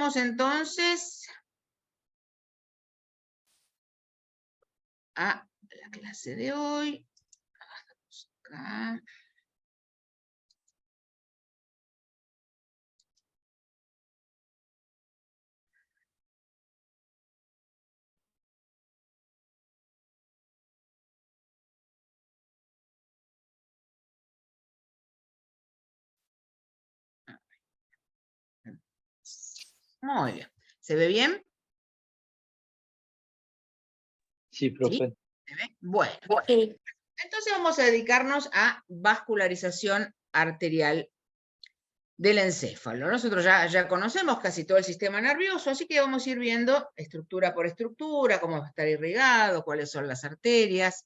Vamos entonces a la clase de hoy. Vamos acá. Muy bien. ¿Se ve bien? Sí, profe. ¿Se ve? Bueno. Sí. Entonces vamos a dedicarnos a vascularización arterial del encéfalo. Nosotros ya conocemos casi todo el sistema nervioso, así que vamos a ir viendo estructura por estructura, cómo va a estar irrigado, cuáles son las arterias.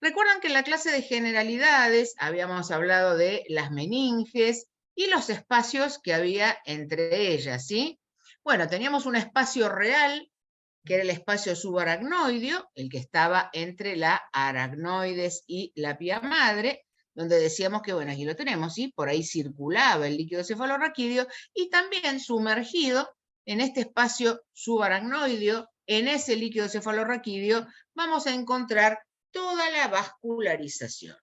Recuerdan que en la clase de generalidades habíamos hablado de las meninges y los espacios que había entre ellas, ¿sí? Bueno, teníamos un espacio real, que era el espacio subaracnoideo, el que estaba entre la aracnoides y la pía madre, donde decíamos que, bueno, aquí lo tenemos, ¿sí? Por ahí circulaba el líquido cefalorraquídeo, y también sumergido en este espacio subaracnoideo, en ese líquido cefalorraquídeo, vamos a encontrar toda la vascularización.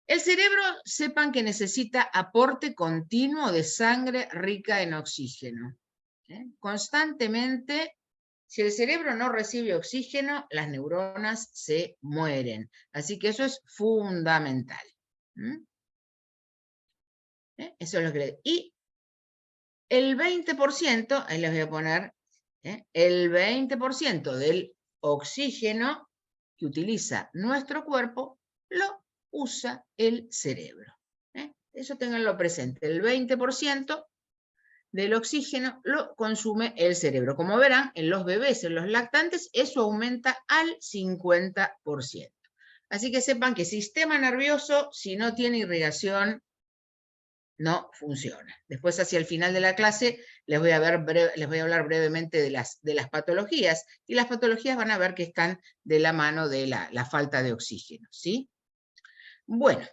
El cerebro, sepan que necesita aporte continuo de sangre rica en oxígeno. Constantemente, si el cerebro no recibe oxígeno, las neuronas se mueren. Así que eso es fundamental. Eso es lo que... Y el 20%, ahí les voy a poner, el 20% del oxígeno que utiliza nuestro cuerpo lo usa el cerebro. Eso ténganlo presente. El 20% del oxígeno lo consume el cerebro. Como verán, en los bebés, en los lactantes, eso aumenta al 50%. Así que sepan que sistema nervioso, si no tiene irrigación, no funciona. Después, hacia el final de la clase, les voy a hablar brevemente de las patologías, y las patologías van a ver que están de la mano de la falta de oxígeno, ¿sí? Bueno.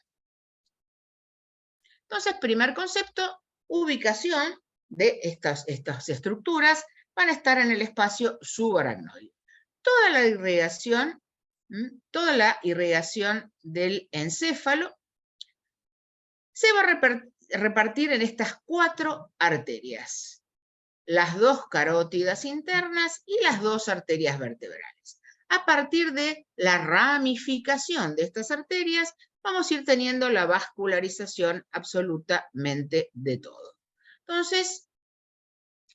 Entonces, primer concepto, ubicación de estas estructuras van a estar en el espacio subaracnoide. Toda la irrigación del encéfalo se va a repartir en estas 4 arterias, las 2 carótidas internas y las 2 arterias vertebrales. A partir de la ramificación de estas arterias, vamos a ir teniendo la vascularización absolutamente de todo. Entonces,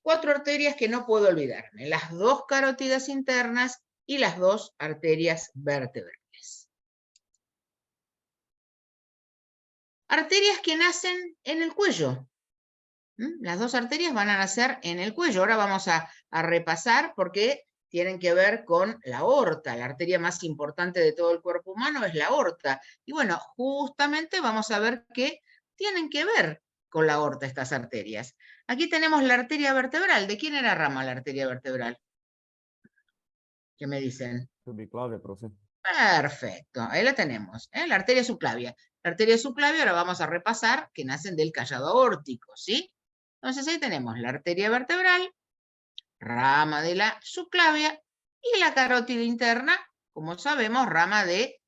4 arterias que no puedo olvidarme, las 2 carótidas internas y las 2 arterias vertebrales. Arterias que nacen en el cuello. Las 2 arterias van a nacer en el cuello. Ahora vamos a repasar porque tienen que ver con la aorta. La arteria más importante de todo el cuerpo humano es la aorta. Y bueno, justamente vamos a ver que tienen que ver con la aorta estas arterias. Aquí tenemos la arteria vertebral. ¿De quién era rama la arteria vertebral? ¿Qué me dicen? Subclavia, profe. Perfecto, ahí la tenemos, la arteria subclavia. La arteria subclavia ahora vamos a repasar que nacen del callado aórtico, ¿sí? Entonces ahí tenemos la arteria vertebral, rama de la subclavia, y la carótida interna, como sabemos, rama de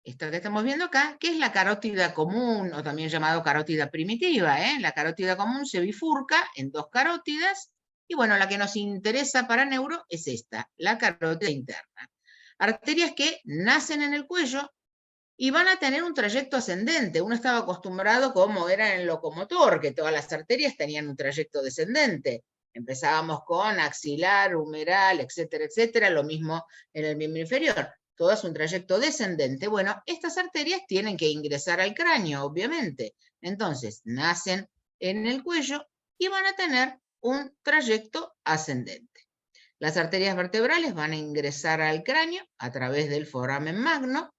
esta que estamos viendo acá, que es la carótida común, o también llamado carótida primitiva. La carótida común se bifurca en 2 carótidas, y bueno, la que nos interesa para neuro es esta, la carótida interna. Arterias que nacen en el cuello y van a tener un trayecto ascendente. Uno estaba acostumbrado, como era en el locomotor, que todas las arterias tenían un trayecto descendente. Empezábamos con axilar, humeral, etcétera, etcétera, lo mismo en el miembro inferior. Todo es un trayecto descendente. Bueno, estas arterias tienen que ingresar al cráneo, obviamente. Entonces, nacen en el cuello y van a tener un trayecto ascendente. Las arterias vertebrales van a ingresar al cráneo a través del foramen magno,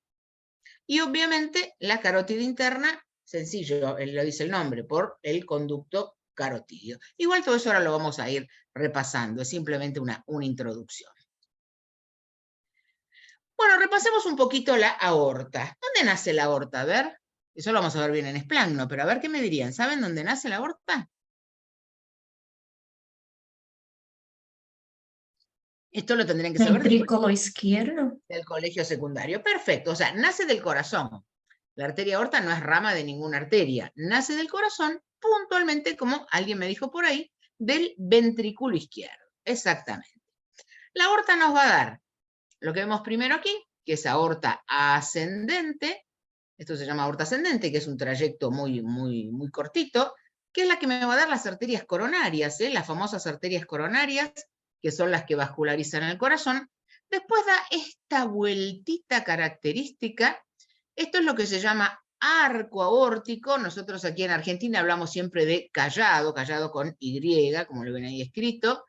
y obviamente la carótida interna, sencillo, lo dice el nombre, por el conducto carotídeo. Igual todo eso ahora lo vamos a ir repasando, es simplemente una introducción. Bueno, repasemos un poquito la aorta. ¿Dónde nace la aorta? A ver, eso lo vamos a ver bien en esplagno, pero a ver qué me dirían. ¿Saben dónde nace la aorta? Esto lo tendrían que saber Ventrículo izquierdo. del colegio secundario. Perfecto, o sea, nace del corazón. La arteria aorta no es rama de ninguna arteria, nace del corazón, puntualmente, como alguien me dijo por ahí, del ventrículo izquierdo. Exactamente. La aorta nos va a dar lo que vemos primero aquí, que es aorta ascendente. Esto se llama aorta ascendente, que es un trayecto muy cortito, que es la que me va a dar las arterias coronarias, las famosas arterias coronarias, que son las que vascularizan el corazón. Después da esta vueltita característica. Esto es lo que se llama arco aórtico. Nosotros aquí en Argentina hablamos siempre de callado, callado con Y, como lo ven ahí escrito,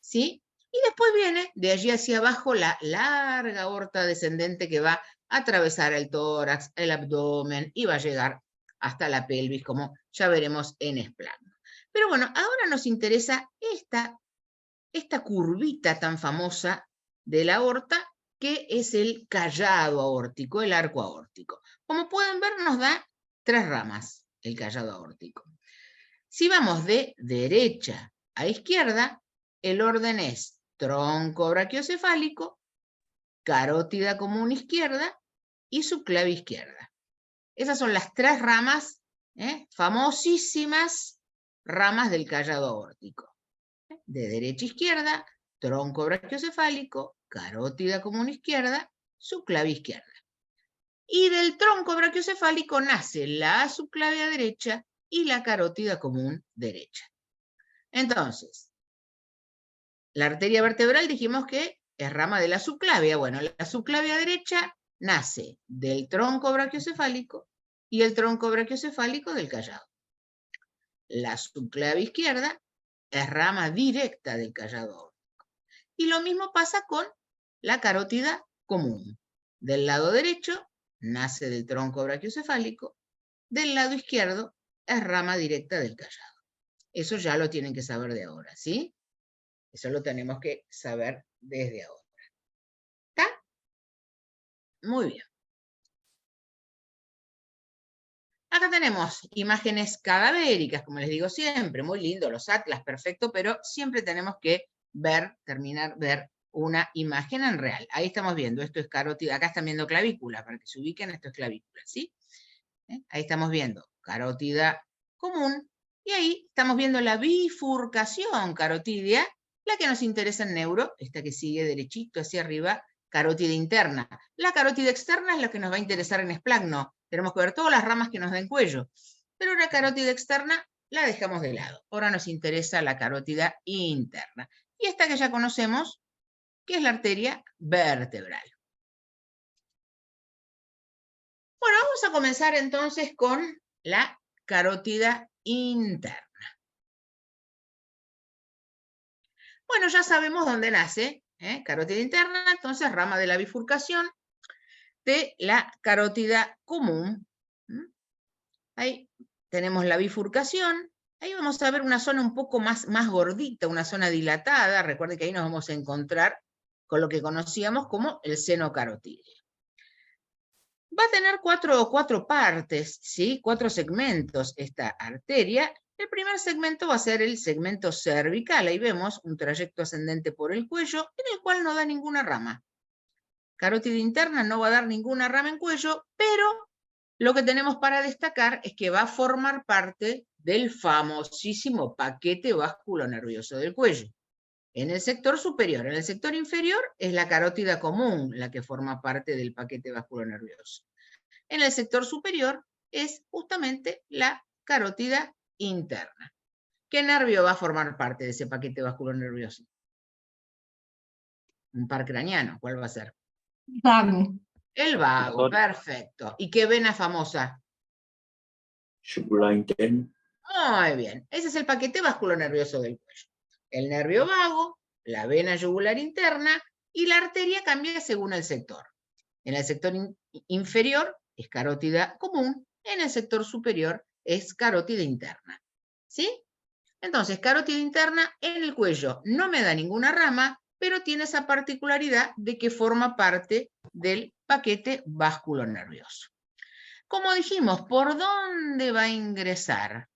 ¿sí? Y después viene de allí hacia abajo la larga aorta descendente que va a atravesar el tórax, el abdomen y va a llegar hasta la pelvis, como ya veremos en esplanto. Pero bueno, ahora nos interesa esta curvita tan famosa de la aorta, que es el callado aórtico, el arco aórtico. Como pueden ver, nos da 3 ramas el callado aórtico. Si vamos de derecha a izquierda, el orden es tronco brachiocefálico, carótida común izquierda y subclavia izquierda. Esas son las 3 ramas, famosísimas ramas del callado aórtico. De derecha a izquierda, tronco brachiocefálico, carótida común izquierda, subclavia izquierda. Y del tronco brachiocefálico nace la subclavia derecha y la carótida común derecha. Entonces, la arteria vertebral dijimos que es rama de la subclavia. Bueno, la subclavia derecha nace del tronco brachiocefálico y el tronco brachiocefálico del callado. La subclavia izquierda es rama directa del callado aórtico. Y lo mismo pasa con la carótida común. Del lado derecho nace del tronco brachiocefálico, del lado izquierdo es rama directa del callado. Eso ya lo tienen que saber de ahora, ¿sí? Eso lo tenemos que saber desde ahora. ¿Está? Muy bien. Acá tenemos imágenes cadavéricas, como les digo siempre, muy lindo, los atlas, perfecto, pero siempre tenemos que ver una imagen en real. Ahí estamos viendo, esto es carótida, acá están viendo clavícula, para que se ubiquen, esto es clavícula, ¿sí? Ahí estamos viendo carótida común, y ahí estamos viendo la bifurcación carotidia, la que nos interesa en neuro, esta que sigue derechito hacia arriba, carótida interna. La carótida externa es la que nos va a interesar en esplagno. Tenemos que ver todas las ramas que nos den cuello. Pero la carótida externa la dejamos de lado. Ahora nos interesa la carótida interna. Y esta que ya conocemos, que es la arteria vertebral. Bueno, vamos a comenzar entonces con la carótida interna. Bueno, ya sabemos dónde nace, carótida interna, entonces rama de la bifurcación de la carótida común. Ahí tenemos la bifurcación. Ahí vamos a ver una zona un poco más gordita, una zona dilatada. Recuerden que ahí nos vamos a encontrar con lo que conocíamos como el seno carotídeo. Va a tener cuatro partes, ¿sí? 4 segmentos esta arteria. El primer segmento va a ser el segmento cervical. Ahí vemos un trayecto ascendente por el cuello, en el cual no da ninguna rama. Carótida interna no va a dar ninguna rama en cuello, pero lo que tenemos para destacar es que va a formar parte del famosísimo paquete vasculonervioso del cuello. En el sector superior, en el sector inferior es la carótida común la que forma parte del paquete vasculonervioso. En el sector superior es justamente la carótida interna. ¿Qué nervio va a formar parte de ese paquete vasculonervioso? Un par craneano, ¿cuál va a ser? Vago. El vago, perfecto. ¿Y qué vena famosa? Yugular interno. Muy bien, ese es el paquete vasculonervioso del cuello. El nervio vago, la vena yugular interna y la arteria cambia según el sector. En el sector inferior es carótida común, en el sector superior es carótida interna. ¿Sí? Entonces, carótida interna en el cuello no me da ninguna rama, pero tiene esa particularidad de que forma parte del paquete vasculonervioso. Como dijimos, ¿por dónde va a ingresar?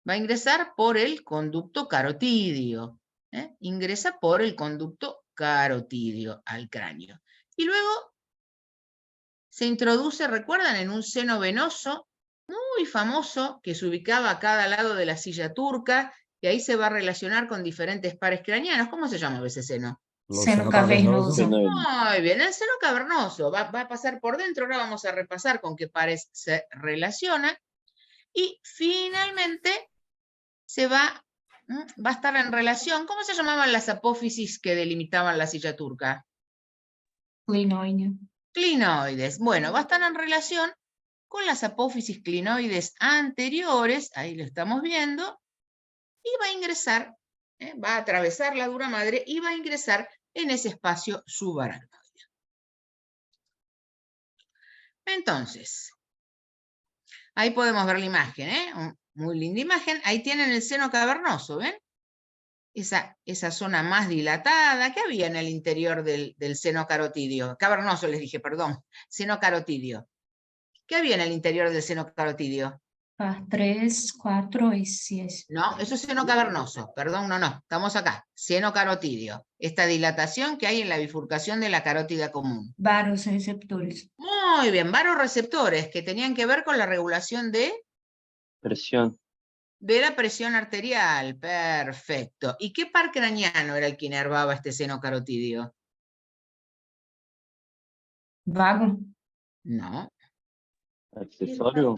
Va a ingresar por el conducto carotídeo. Ingresa por el conducto carotidio al cráneo. Y luego se introduce, ¿recuerdan? En un seno venoso muy famoso que se ubicaba a cada lado de la silla turca, y ahí se va a relacionar con diferentes pares craneanos. ¿Cómo se llama ese seno? Seno cavernoso. Muy bien, el seno cavernoso va a pasar por dentro. Ahora vamos a repasar con qué pares se relaciona. Y finalmente va a estar en relación. ¿Cómo se llamaban las apófisis que delimitaban la silla turca? Clinoide. Clinoides. Bueno, va a estar en relación con las apófisis clinoides anteriores, ahí lo estamos viendo, y va a ingresar, va a atravesar la dura madre y va a ingresar en ese espacio subaracnoide. Entonces, ahí podemos ver la imagen, muy linda imagen. Ahí tienen el seno cavernoso, ¿ven? Esa zona más dilatada que había en el interior del seno carotidio. Cavernoso les dije, perdón, seno carotidio. ¿Qué había en el interior del seno carotidio? 3, 4 y 6. No, eso es seno cavernoso, perdón, no, estamos acá, seno carotidio, esta dilatación que hay en la bifurcación de la carótida común. Varios receptores. Muy bien, varoreceptores que tenían que ver con la regulación de Presión. la presión arterial, perfecto. ¿Y qué par craneano era el que inervaba este seno carotidio? Vago. No. Accesorio.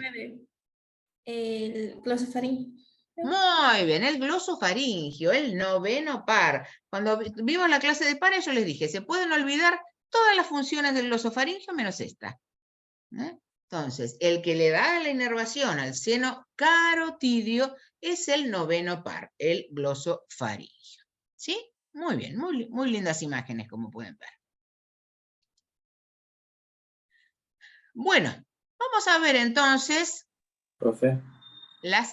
El glosofaríngeo. Muy bien, el glosofaringio, el noveno par. Cuando vimos la clase de pares, yo les dije, se pueden olvidar todas las funciones del glosofaringio menos esta. Entonces, el que le da la inervación al seno carotidio es el noveno par, el glosofaringio. ¿Sí? Muy bien, muy lindas imágenes, como pueden ver. Bueno, vamos a ver entonces Profe,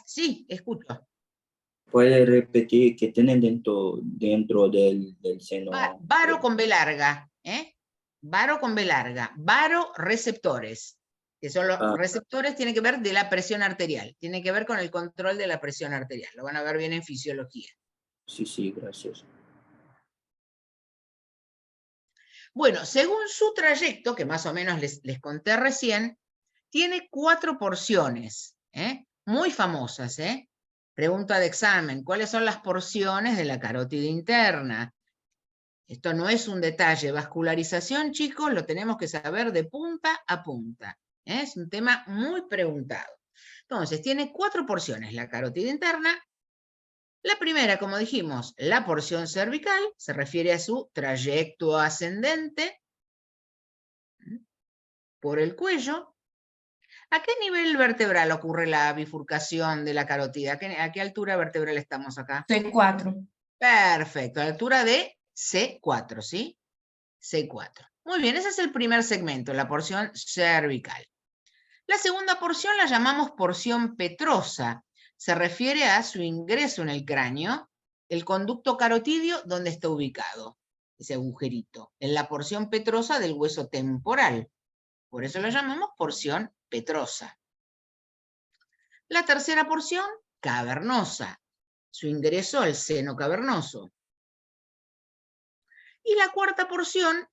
sí, escucho. ¿puede repetir qué tienen dentro del seno? Varo con B larga, Varo con B larga, varoreceptores, que son los receptores, tienen que ver de la presión arterial, tienen que ver con el control de la presión arterial, lo van a ver bien en fisiología. Sí, gracias. Bueno, según su trayecto, que más o menos les conté recién, tiene 4 porciones, muy famosas, Pregunta de examen, ¿cuáles son las porciones de la carótida interna? Esto no es un detalle. Vascularización, chicos, lo tenemos que saber de punta a punta. Es un tema muy preguntado. Entonces, tiene 4 porciones la carótida interna. La primera, como dijimos, la porción cervical, se refiere a su trayecto ascendente por el cuello. ¿A qué nivel vertebral ocurre la bifurcación de la carótida? ¿A qué altura vertebral estamos acá? C4. Perfecto, a la altura de C4, ¿sí? C4. Muy bien, ese es el primer segmento, la porción cervical. La segunda porción la llamamos porción petrosa. Se refiere a su ingreso en el cráneo, el conducto carotidio, donde está ubicado, ese agujerito, en la porción petrosa del hueso temporal. Por eso la llamamos porción petrosa. La tercera porción, cavernosa. Su ingreso al seno cavernoso. Y la cuarta porción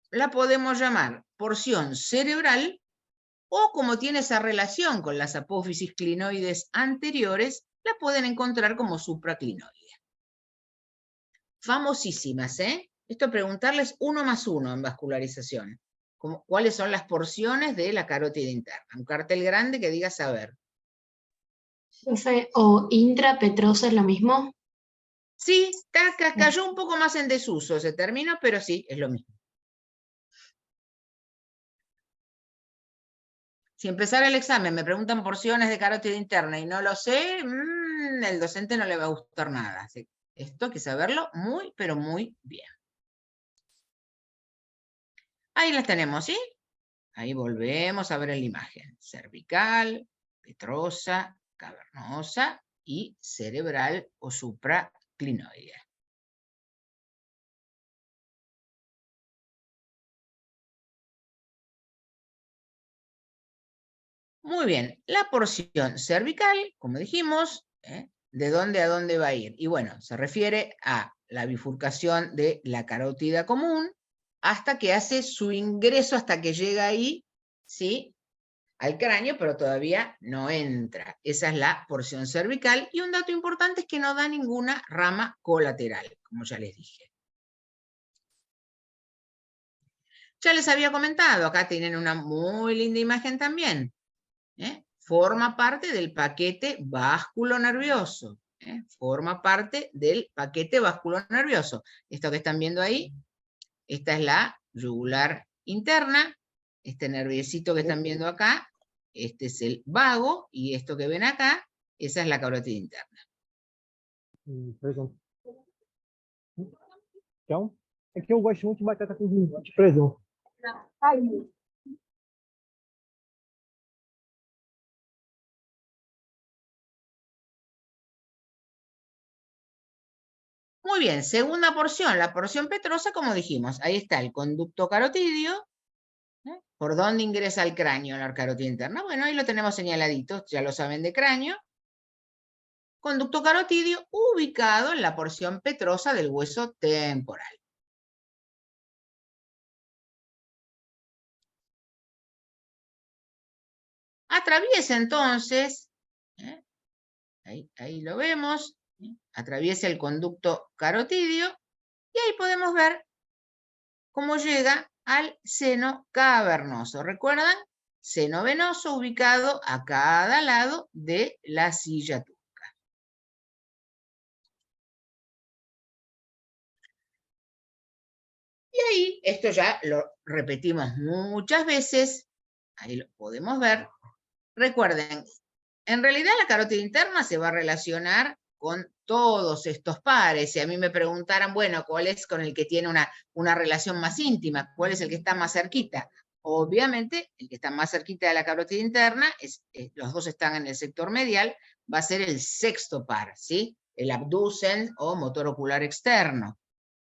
la podemos llamar porción cerebral, o como tiene esa relación con las apófisis clinoides anteriores, la pueden encontrar como supraclinoide. Famosísimas, Esto preguntarles 1 más 1 en vascularización. ¿Cuáles son las porciones de la carótida interna? Un cartel grande que diga saber. ¿O intrapetrosa es lo mismo? Sí, cayó un poco más en desuso ese término, pero sí, es lo mismo. Si empezara el examen me preguntan porciones de carótida interna y no lo sé, el docente no le va a gustar nada. Así, esto hay que saberlo muy, pero muy bien. Ahí las tenemos, ¿sí? Ahí volvemos a ver en la imagen. Cervical, petrosa, cavernosa y cerebral o supraclinoide. Muy bien, la porción cervical, como dijimos, ¿De dónde a dónde va a ir? Y bueno, se refiere a la bifurcación de la carótida común hasta que hace su ingreso, hasta que llega ahí, ¿sí?, al cráneo, pero todavía no entra. Esa es la porción cervical. Y un dato importante es que no da ninguna rama colateral, como ya les dije. Ya les había comentado, acá tienen una muy linda imagen también. Forma parte del paquete vasculonervioso. Forma parte del paquete vasculonervioso. Esto que están viendo ahí, esta es la yugular interna. Este nerviecito que están viendo acá, este es el vago, y esto que ven acá, esa es la carótida interna. Presunto. Então, é que eu gosto muito de batata com de presunto. Muy bien, segunda porción, la porción petrosa, como dijimos, ahí está el conducto carotidio. ¿Por dónde ingresa al cráneo la carótida interna? Bueno, ahí lo tenemos señaladito, ya lo saben de cráneo. Conducto carotidio ubicado en la porción petrosa del hueso temporal. Atraviesa entonces, ahí lo vemos, atraviesa el conducto carotidio y ahí podemos ver cómo llega al seno cavernoso. ¿Recuerdan? Seno venoso ubicado a cada lado de la silla turca. Y ahí, esto ya lo repetimos muchas veces, ahí lo podemos ver. Recuerden, en realidad la carótida interna se va a relacionar con todos estos pares. Si a mí me preguntaran, bueno, ¿cuál es con el que tiene una relación más íntima? ¿Cuál es el que está más cerquita? Obviamente, el que está más cerquita de la carótida interna, los dos están en el sector medial, va a ser el sexto par, ¿sí? El abducens o motor ocular externo.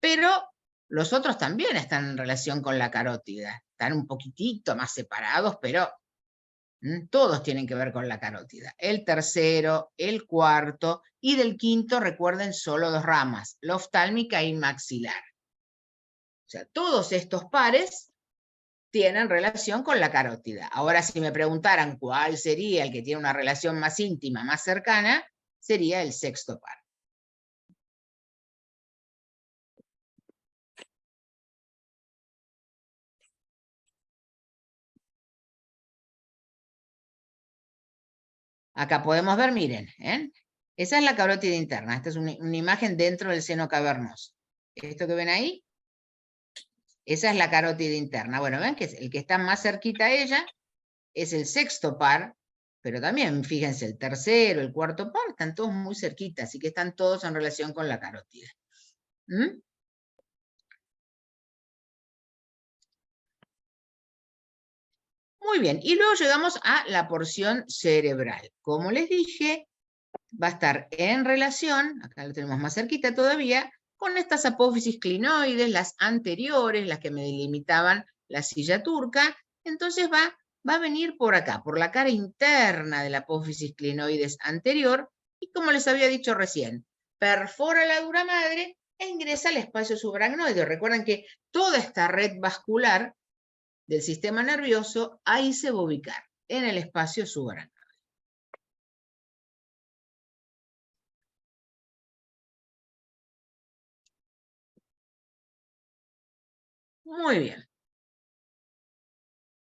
Pero los otros también están en relación con la carótida. Están un poquitito más separados, pero todos tienen que ver con la carótida. El tercero, el cuarto, y del quinto, recuerden, solo dos ramas, la oftálmica y maxilar. O sea, todos estos pares tienen relación con la carótida. Ahora, si me preguntaran cuál sería el que tiene una relación más íntima, más cercana, sería el sexto par. Acá podemos ver, miren, esa es la carótida interna. Esta es una imagen dentro del seno cavernoso. Esto que ven ahí, esa es la carótida interna. Bueno, ven que el que está más cerquita a ella es el sexto par, pero también, fíjense, el tercero, el cuarto par, están todos muy cerquitas, así que están todos en relación con la carótida. Muy bien, y luego llegamos a la porción cerebral. Como les dije, va a estar en relación, acá lo tenemos más cerquita todavía, con estas apófisis clinoides, las anteriores, las que me delimitaban la silla turca. Entonces va a venir por acá, por la cara interna de la apófisis clinoides anterior, y como les había dicho recién, perfora la dura madre e ingresa al espacio subaracnoideo. Recuerden que toda esta red vascular del sistema nervioso, ahí se va a ubicar, en el espacio subaracnoideo. Muy bien.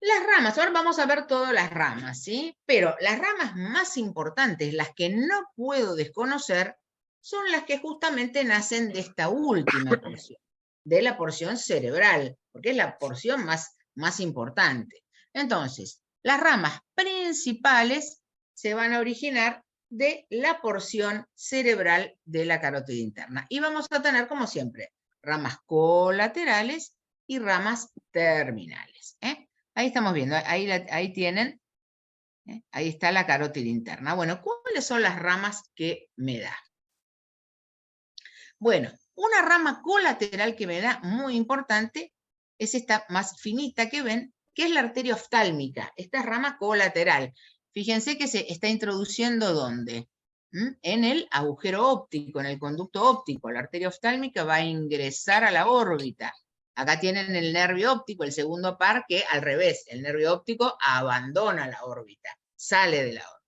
Las ramas, ahora vamos a ver todas las ramas, ¿sí? Pero las ramas más importantes, las que no puedo desconocer, son las que justamente nacen de esta última porción, de la porción cerebral, porque es la porción más importante. Entonces, las ramas principales se van a originar de la porción cerebral de la carótida interna. Y vamos a tener, como siempre, ramas colaterales y ramas terminales. Ahí estamos viendo, ahí tienen, ahí está la carótida interna. Bueno, ¿cuáles son las ramas que me da? Bueno, una rama colateral que me da muy importante es esta más finita que ven, que es la arteria oftálmica. Esta es rama colateral. Fíjense que se está introduciendo ¿dónde? en el agujero óptico, en el conducto óptico. La arteria oftálmica va a ingresar a la órbita. Acá tienen el nervio óptico, el segundo par, que al revés, el nervio óptico abandona la órbita, sale de la órbita.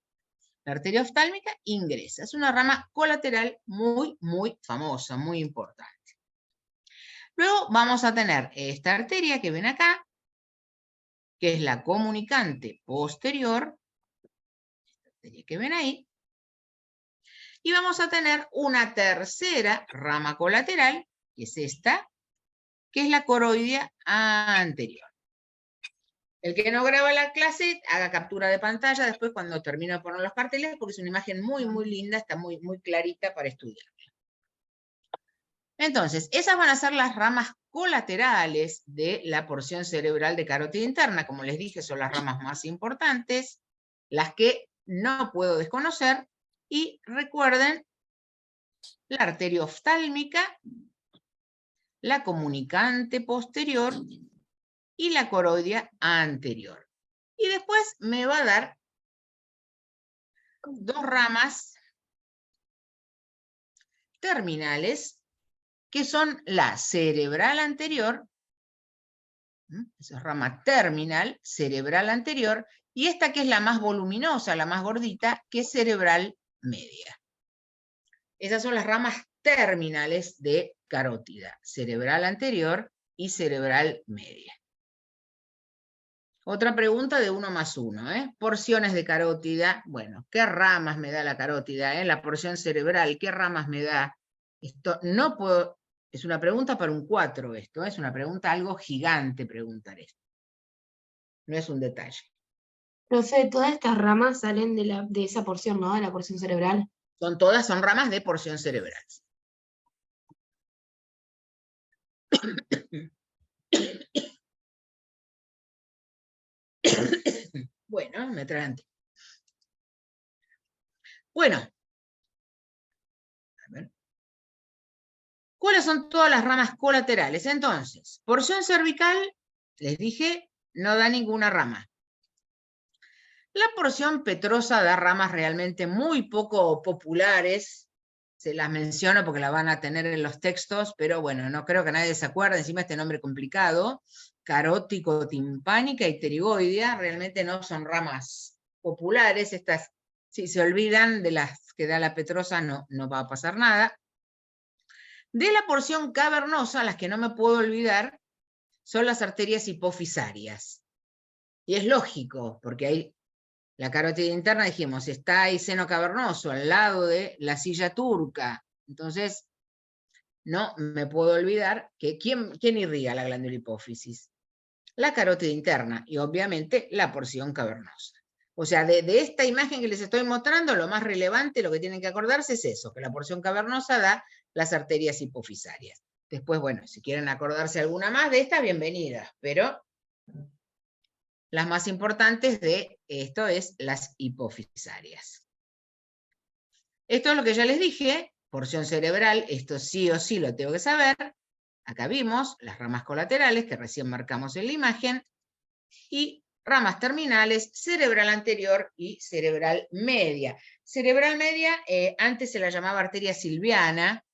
La arteria oftálmica ingresa. Es una rama colateral muy, muy famosa, muy importante. Luego vamos a tener esta arteria que ven acá, que es la comunicante posterior, esta arteria que ven ahí, y vamos a tener una tercera rama colateral, que es esta, que es la coroidea anterior. El que no graba la clase, haga captura de pantalla después cuando termine de poner los carteles, porque es una imagen muy, muy linda, está muy, muy clarita para estudiar. Entonces, esas van a ser las ramas colaterales de la porción cerebral de carótida interna. Como les dije, son las ramas más importantes, las que no puedo desconocer. Y recuerden, la arteria oftálmica, la comunicante posterior y la coroidea anterior. Y después me va a dar dos ramas terminales, que son la cerebral anterior, esa es rama terminal, cerebral anterior, y esta que es la más voluminosa, la más gordita, que es cerebral media. Esas son las ramas terminales de carótida, cerebral anterior y cerebral media. Otra pregunta de 1 más 1, porciones de carótida. Bueno, ¿qué ramas me da la carótida? La porción cerebral, ¿qué ramas me da? Esto no puedo, es una pregunta para un 4 esto, es una pregunta algo gigante preguntar esto. No es un detalle. Profe, todas estas ramas salen de esa porción, ¿no? De la porción cerebral. Son ramas de porción cerebral. Bueno, me atraganté. Bueno. A ver. ¿Cuáles son todas las ramas colaterales? Entonces, porción cervical, les dije, no da ninguna rama. La porción petrosa da ramas realmente muy poco populares. Se las menciono porque la van a tener en los textos, pero bueno, no creo que nadie se acuerde. Encima este nombre complicado. Carótico, timpánica y pterigoidea realmente no son ramas populares. Estas, si se olvidan de las que da la petrosa, no va a pasar nada. De la porción cavernosa, las que no me puedo olvidar, son las arterias hipofisarias. Y es lógico, porque hay la carótida interna, dijimos, está ahí seno cavernoso, al lado de la silla turca. Entonces, no me puedo olvidar que ¿quién irriga la glándula hipófisis? La carótida interna y obviamente la porción cavernosa. O sea, de esta imagen que les estoy mostrando, lo más relevante, lo que tienen que acordarse es eso, que la porción cavernosa da las arterias hipofisarias. Después, bueno, si quieren acordarse alguna más de estas, bienvenidas, pero las más importantes de esto es las hipofisarias. Esto es lo que ya les dije, porción cerebral, esto sí o sí lo tengo que saber. Acá vimos las ramas colaterales que recién marcamos en la imagen y ramas terminales, cerebral anterior y cerebral media. Cerebral media, antes se la llamaba arteria silviana,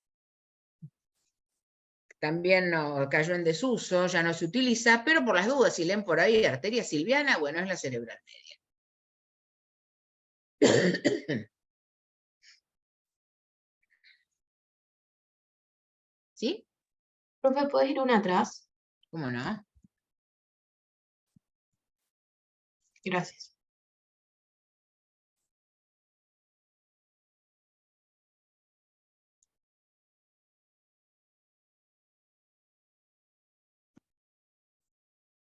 también cayó en desuso, ya no se utiliza, pero por las dudas, si leen por ahí arteria silviana, bueno, es la cerebral media. ¿Sí? Profe, ¿puedes ir una atrás? ¿Cómo no? Gracias.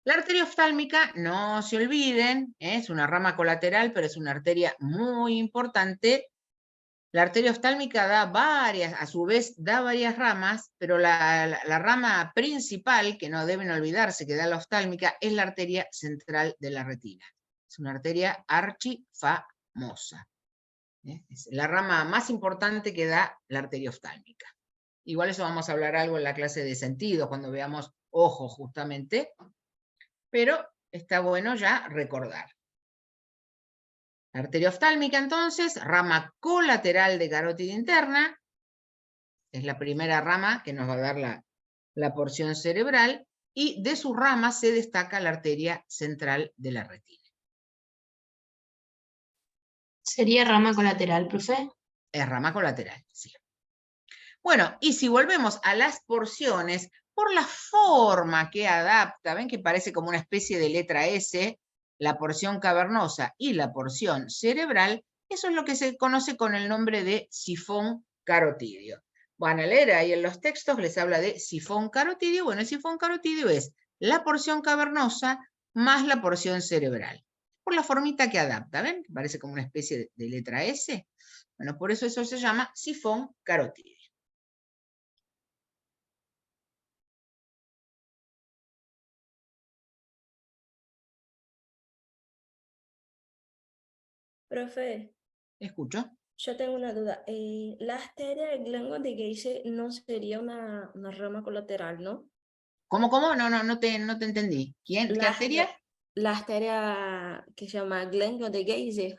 La arteria oftálmica, no se olviden, es una rama colateral, pero es una arteria muy importante. La arteria oftálmica da varias, a su vez da varias ramas, pero la rama principal, que no deben olvidarse que da la oftálmica, es la arteria central de la retina. Es una arteria archifamosa. Es la rama más importante que da la arteria oftálmica. Igual eso vamos a hablar algo en la clase de sentido, cuando veamos ojo justamente, pero está bueno ya recordar. La arteria oftálmica, entonces, rama colateral de carótida interna, es la primera rama que nos va a dar la porción cerebral, y de su rama se destaca la arteria central de la retina. ¿Sería rama colateral, profe? Es rama colateral, sí. Bueno, y si volvemos a las porciones, por la forma que adapta, ven que parece como una especie de letra S, la porción cavernosa y la porción cerebral, eso es lo que se conoce con el nombre de sifón carotidio. Van a leer ahí en los textos, les habla de sifón carotidio. Bueno, el sifón carotidio es la porción cavernosa más la porción cerebral. Por la formita que adapta, ¿ven? Parece como una especie de letra S. Bueno, por eso se llama sifón carotidio. Profe, Escucho. yo tengo una duda. La arteria de Gauge no sería una rama colateral, ¿no? ¿Cómo? No te entendí. ¿Quién? ¿Qué arteria? La arteria que se llama Glengo de Gauge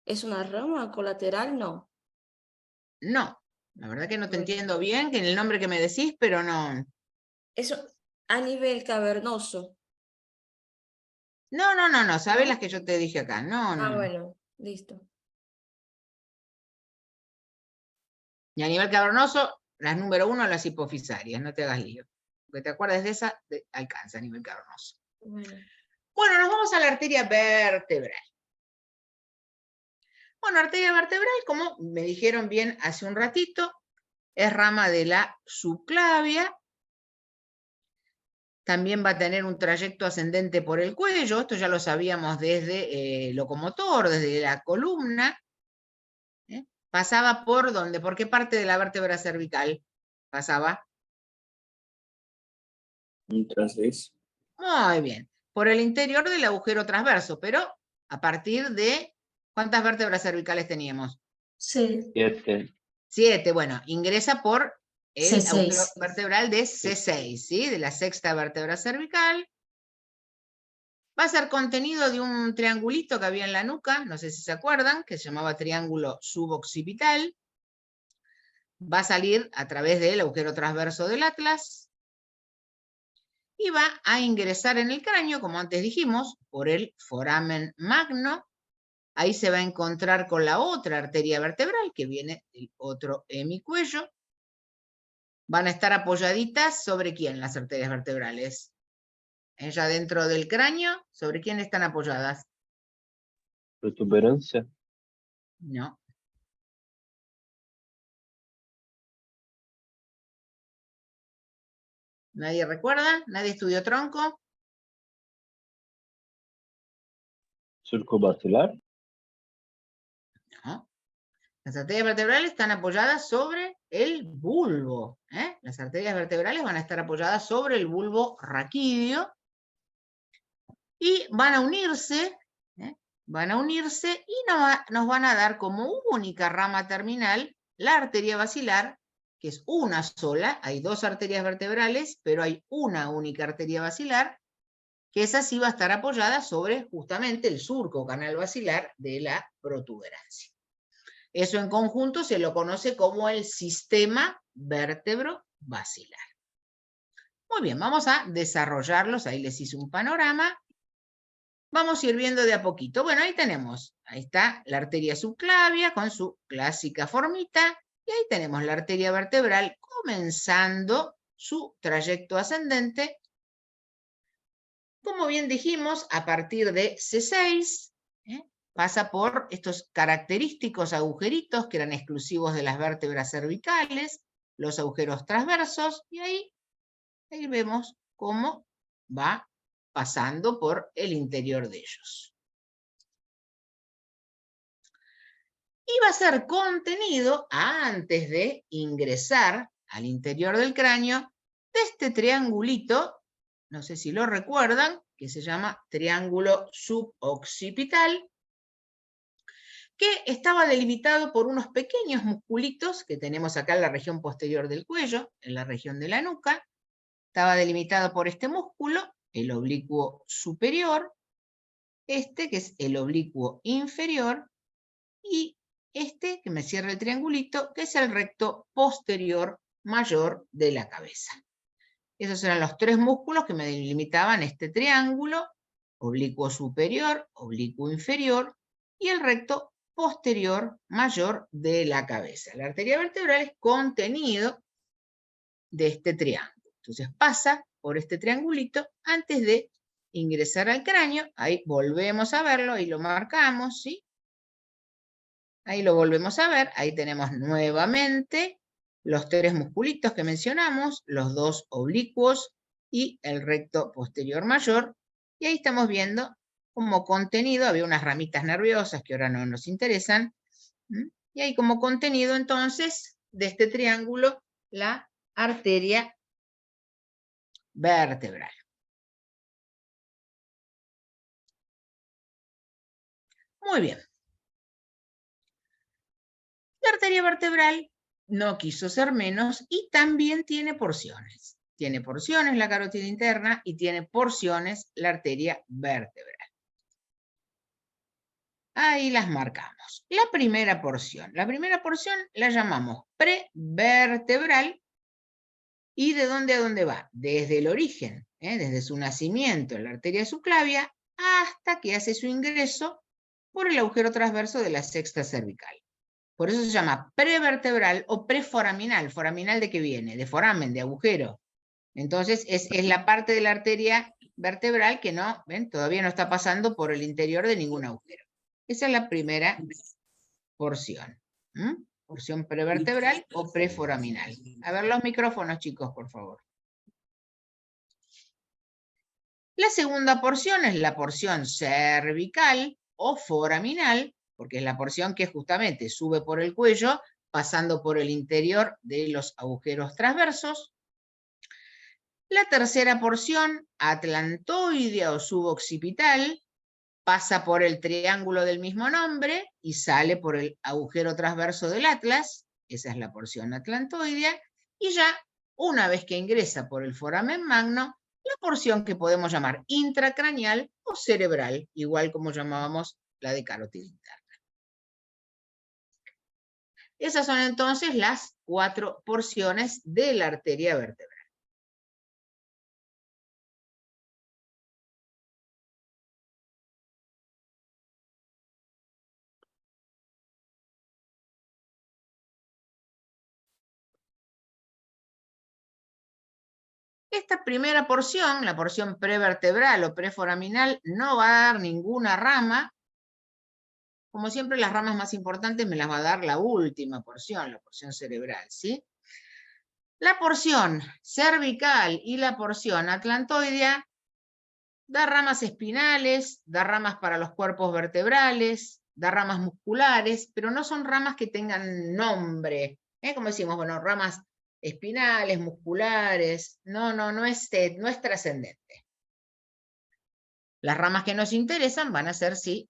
es una rama colateral, ¿no? No, la verdad que no te Bueno. entiendo bien, que en el nombre que me decís, pero no. Eso a nivel cavernoso. No, ¿sabes ¿No? las que yo te dije acá? No. Bueno, listo. Y a nivel cavernoso, las número 1, las hipofisarias, no te hagas lío. Porque te acuerdas de esa, alcanza a nivel cavernoso. Bueno, nos vamos a la arteria vertebral. Bueno, arteria vertebral, como me dijeron bien hace un ratito, es rama de la subclavia. También va a tener un trayecto ascendente por el cuello, esto ya lo sabíamos desde locomotor, desde la columna. Pasaba por ¿dónde? ¿Por qué parte de la vértebra cervical pasaba? Entonces, Muy bien, por el interior del agujero transverso, pero a partir de, ¿cuántas vértebras cervicales teníamos? Sí. 7. 7, bueno, ingresa por el C6. agujero vertebral de C6, ¿sí? De la sexta vértebra cervical. Va a ser contenido de un triangulito que había en la nuca, no sé si se acuerdan, que se llamaba triángulo suboccipital. Va a salir a través del agujero transverso del atlas y va a ingresar en el cráneo, como antes dijimos, por el foramen magno. Ahí se va a encontrar con la otra arteria vertebral que viene del otro hemicuello. Van a estar apoyaditas sobre quién las arterias vertebrales. Ella dentro del cráneo, ¿sobre quién están apoyadas? Protuberancia. No. ¿Nadie recuerda? ¿Nadie estudió tronco? Surco basilar. No. Las arterias vertebrales están apoyadas sobre el bulbo. Las arterias vertebrales van a estar apoyadas sobre el bulbo raquídeo y van a unirse y nos van a dar como única rama terminal la arteria basilar, que es una sola. Hay dos arterias vertebrales, pero hay una única arteria basilar, que esa sí va a estar apoyada sobre justamente el surco canal basilar de la protuberancia. Eso en conjunto se lo conoce como el sistema vértebro-basilar. Muy bien, vamos a desarrollarlos. Ahí les hice un panorama. Vamos a ir viendo de a poquito. Bueno, ahí tenemos. Ahí está la arteria subclavia con su clásica formita. Y ahí tenemos la arteria vertebral comenzando su trayecto ascendente. Como bien dijimos, a partir de C6, pasa por estos característicos agujeritos que eran exclusivos de las vértebras cervicales, los agujeros transversos, y ahí vemos cómo va pasando por el interior de ellos. Y va a ser contenido antes de ingresar al interior del cráneo de este triangulito, no sé si lo recuerdan, que se llama triángulo suboccipital, que estaba delimitado por unos pequeños musculitos que tenemos acá en la región posterior del cuello, en la región de la nuca. Estaba delimitado por este músculo, el oblicuo superior, este que es el oblicuo inferior, y este que me cierra el triangulito, que es el recto posterior mayor de la cabeza. Esos eran los tres músculos que me delimitaban este triángulo: oblicuo superior, oblicuo inferior y el recto posterior mayor de la cabeza. La arteria vertebral es contenido de este triángulo. Entonces pasa por este triangulito antes de ingresar al cráneo. Ahí volvemos a verlo, ahí lo marcamos, ¿sí? Ahí lo volvemos a ver, ahí tenemos nuevamente los tres musculitos que mencionamos, los dos oblicuos y el recto posterior mayor, y ahí estamos viendo como contenido, había unas ramitas nerviosas que ahora no nos interesan, y ahí como contenido entonces de este triángulo la arteria vertebral. Muy bien. La arteria vertebral no quiso ser menos y también tiene porciones. Tiene porciones la carótida interna y tiene porciones la arteria vertebral. Ahí las marcamos. La primera porción la llamamos prevertebral. ¿Y de dónde a dónde va? Desde el origen, desde su nacimiento en la arteria subclavia hasta que hace su ingreso por el agujero transverso de la sexta cervical. Por eso se llama prevertebral o preforaminal. ¿Foraminal de qué viene? De foramen, de agujero. Entonces es la parte de la arteria vertebral que no, ¿ven? Todavía no está pasando por el interior de ningún agujero. Esa es la primera porción. Porción prevertebral o preforaminal. A ver los micrófonos, chicos, por favor. La segunda porción es la porción cervical o foraminal, porque es la porción que justamente sube por el cuello, pasando por el interior de los agujeros transversos. La tercera porción, atlantoidea o suboccipital, pasa por el triángulo del mismo nombre y sale por el agujero transverso del atlas. Esa es la porción atlantoidea. Y ya, una vez que ingresa por el foramen magno, la porción que podemos llamar intracraneal o cerebral, igual como llamábamos la de carótida interna. Esas son entonces las 4 porciones de la arteria vertebral. Esta primera porción, la porción prevertebral o preforaminal, no va a dar ninguna rama. Como siempre, las ramas más importantes me las va a dar la última porción, la porción cerebral, ¿sí? La porción cervical y la porción atlantoidea da ramas espinales, da ramas para los cuerpos vertebrales, da ramas musculares, pero no son ramas que tengan nombre. Como decimos, bueno, ramas espinales, musculares, no es trascendente. Las ramas que nos interesan van a ser, sí,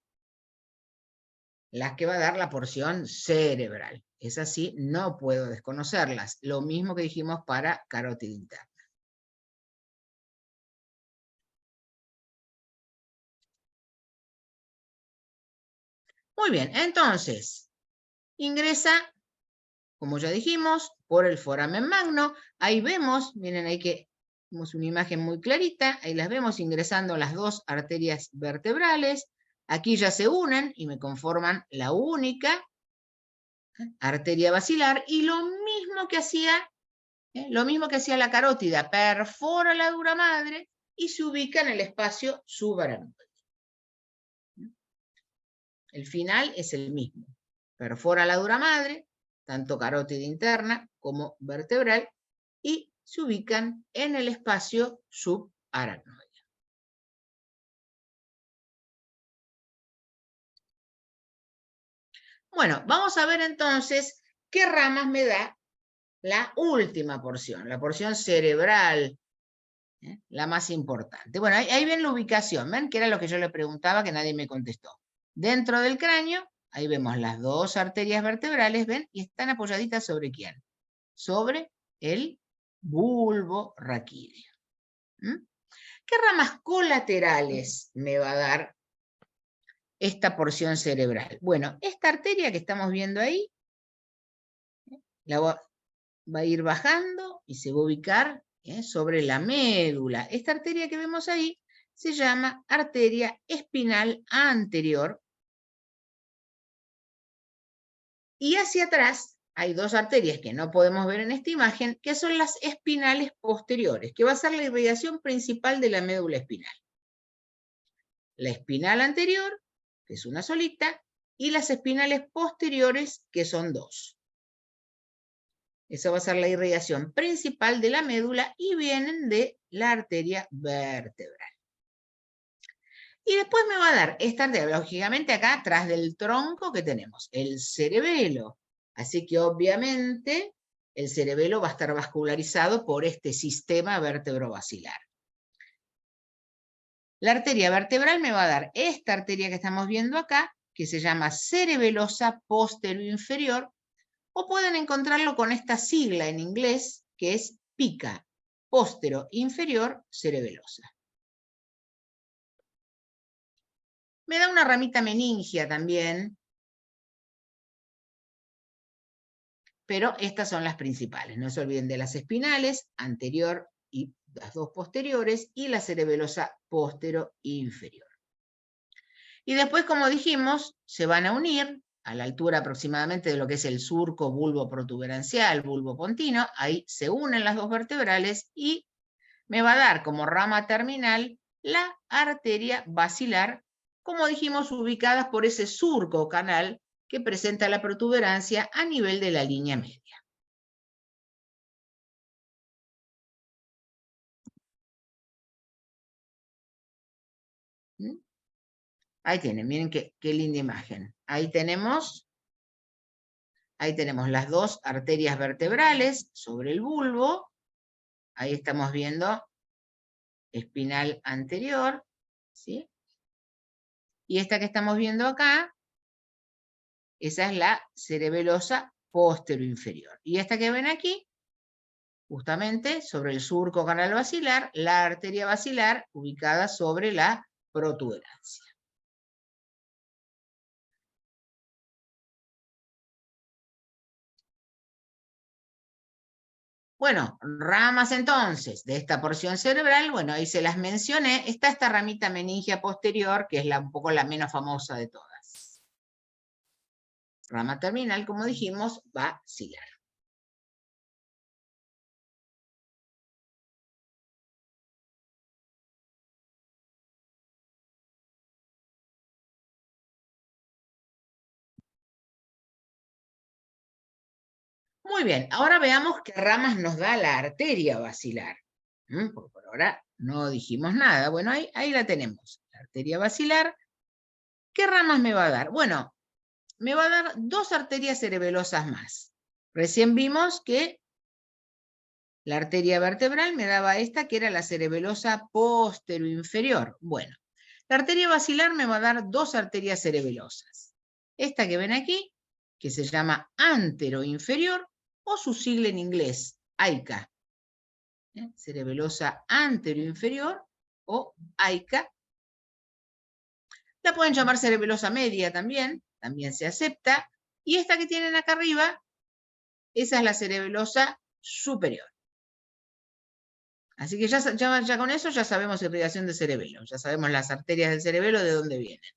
las que va a dar la porción cerebral. Es así, no puedo desconocerlas. Lo mismo que dijimos para carótida interna. Muy bien, entonces, ingresa, como ya dijimos, por el foramen magno. Ahí vemos, miren ahí que tenemos una imagen muy clarita, ahí las vemos ingresando las dos arterias vertebrales. Aquí ya se unen y me conforman la única arteria basilar, y lo mismo que hacía la carótida, perfora la dura madre y se ubica en el espacio subaracnoide. El final es el mismo. Perfora la dura madre, tanto carótida interna como vertebral, y se ubican en el espacio subaracnoide. Bueno, vamos a ver entonces qué ramas me da la última porción, la porción cerebral, la más importante. Bueno, ahí ven la ubicación, ¿ven? Que era lo que yo le preguntaba que nadie me contestó. Dentro del cráneo, ahí vemos las dos arterias vertebrales, ¿ven? Y están apoyaditas ¿sobre quién? Sobre el bulbo raquídeo. ¿Qué ramas colaterales me va a dar esta porción cerebral? Bueno, esta arteria que estamos viendo ahí, va a ir bajando y se va a ubicar sobre la médula. Esta arteria que vemos ahí se llama arteria espinal anterior. Y hacia atrás hay dos arterias que no podemos ver en esta imagen, que son las espinales posteriores, que va a ser la irrigación principal de la médula espinal. La espinal anterior, que es una solita, y las espinales posteriores, que son dos. Esa va a ser la irrigación principal de la médula y vienen de la arteria vertebral. Y después me va a dar esta arteria, lógicamente acá atrás del tronco que tenemos, el cerebelo. Así que obviamente el cerebelo va a estar vascularizado por este sistema vertebrovascular. La arteria vertebral me va a dar esta arteria que estamos viendo acá, que se llama cerebelosa posterior-inferior, o pueden encontrarlo con esta sigla en inglés, que es PICA, postero-inferior cerebelosa. Me da una ramita meningia también, pero estas son las principales. No se olviden de las espinales, anterior y las dos posteriores, y la cerebelosa postero-inferior. Y después, como dijimos, se van a unir a la altura aproximadamente de lo que es el surco bulbo-protuberancial, bulbo-pontino. Ahí se unen las dos vertebrales y me va a dar como rama terminal la arteria basilar, como dijimos, ubicadas por ese surco canal que presenta la protuberancia a nivel de la línea media. ¿Mm? Ahí tienen, miren qué linda imagen. Ahí tenemos las dos arterias vertebrales sobre el bulbo. Ahí estamos viendo espinal anterior, ¿sí? Y esta que estamos viendo acá, esa es la cerebelosa posterior-inferior. Y esta que ven aquí, justamente sobre el surco canal basilar, la arteria basilar ubicada sobre la protuberancia. Bueno, ramas entonces de esta porción cerebral, bueno, ahí se las mencioné. Está esta ramita meningia posterior, que es un poco la menos famosa de todas. Rama terminal, como dijimos, basilar. Muy bien, ahora veamos qué ramas nos da la arteria basilar. Porque por ahora no dijimos nada. Bueno, ahí la tenemos. La arteria basilar. ¿Qué ramas me va a dar? Bueno, me va a dar dos arterias cerebelosas más. Recién vimos que la arteria vertebral me daba esta, que era la cerebelosa posterior-inferior. Bueno, la arteria basilar me va a dar dos arterias cerebelosas. Esta que ven aquí, que se llama antero-inferior, o su sigla en inglés, AICA. Cerebelosa anterior-inferior, o AICA. La pueden llamar cerebelosa media también se acepta. Y esta que tienen acá arriba, esa es la cerebelosa superior. Así que ya con eso ya sabemos irrigación de cerebelo, ya sabemos las arterias del cerebelo de dónde vienen.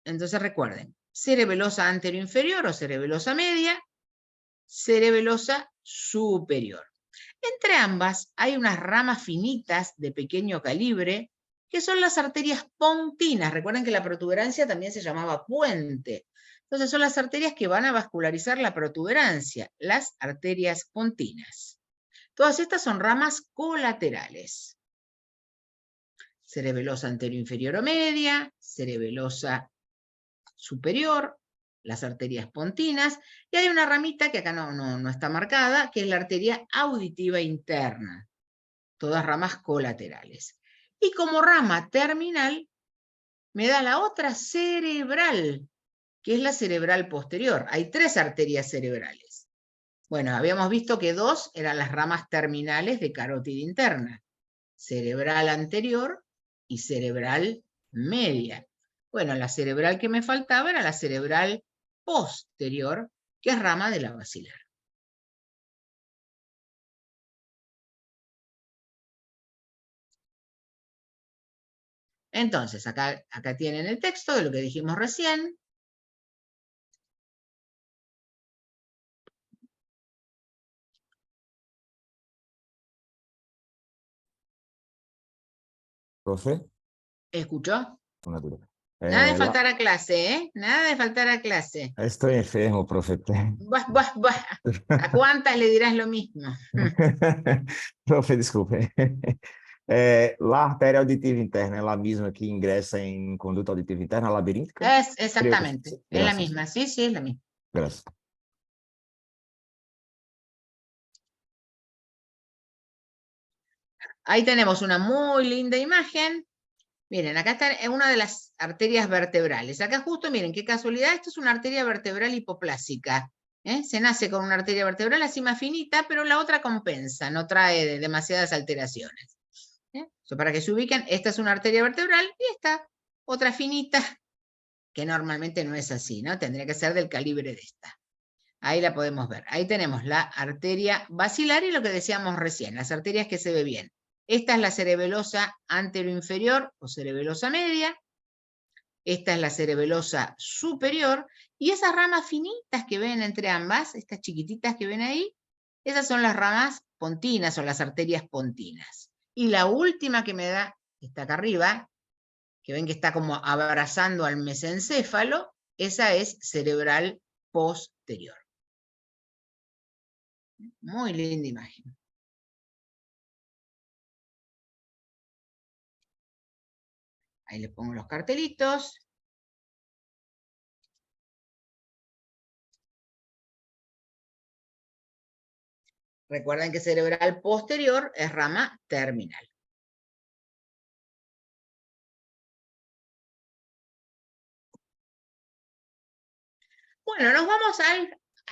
Entonces recuerden, cerebelosa anterior-inferior o cerebelosa media, cerebelosa superior. Entre ambas hay unas ramas finitas de pequeño calibre, que son las arterias pontinas. Recuerden que la protuberancia también se llamaba puente. Entonces son las arterias que van a vascularizar la protuberancia, las arterias pontinas. Todas estas son ramas colaterales. Cerebelosa anterior-inferior o media, cerebelosa superior, las arterias pontinas, y hay una ramita que acá no está marcada, que es la arteria auditiva interna. Todas ramas colaterales. Y como rama terminal, me da la otra cerebral, que es la cerebral posterior. Hay tres arterias cerebrales. Bueno, habíamos visto que dos eran las ramas terminales de carótida interna. Cerebral anterior y cerebral media. Bueno, la cerebral que me faltaba era la cerebral posterior, que es rama de la basilar. Entonces, acá tienen el texto de lo que dijimos recién. Profe, ¿Escuchó? una duda. Nada de La- faltar a clase, ¿eh? Nada de faltar a clase. Estoy enfermo, profe. Buah, buah, buah. ¿A cuántas le dirás lo mismo? Profe, desculpe. La artéria auditiva interna é a mesma que ingressa em conduta auditiva interna labiríntica? Es Creo que exactamente, sí. es la Gracias. misma, sí, sí, es la misma. Gracias. Ahí tenemos una muy linda imagen. Miren, acá está una de las arterias vertebrales. Acá justo, miren, qué casualidad, esto es una arteria vertebral hipoplásica. Se nace con una arteria vertebral así más finita, pero la otra compensa, no trae demasiadas alteraciones. Para que se ubiquen, esta es una arteria vertebral y esta otra finita, que normalmente no es así, ¿no? Tendría que ser del calibre de esta. Ahí la podemos ver. Ahí tenemos la arteria basilar y lo que decíamos recién, las arterias que se ve bien. Esta es la cerebelosa anteroinferior o cerebelosa media. Esta es la cerebelosa superior. Y esas ramas finitas que ven entre ambas, estas chiquititas que ven ahí, esas son las ramas pontinas o las arterias pontinas. Y la última que me da, está acá arriba, que ven que está como abrazando al mesencéfalo, esa es cerebral posterior. Muy linda imagen. Ahí le pongo los cartelitos. Recuerden que cerebral posterior es rama terminal. Bueno, nos vamos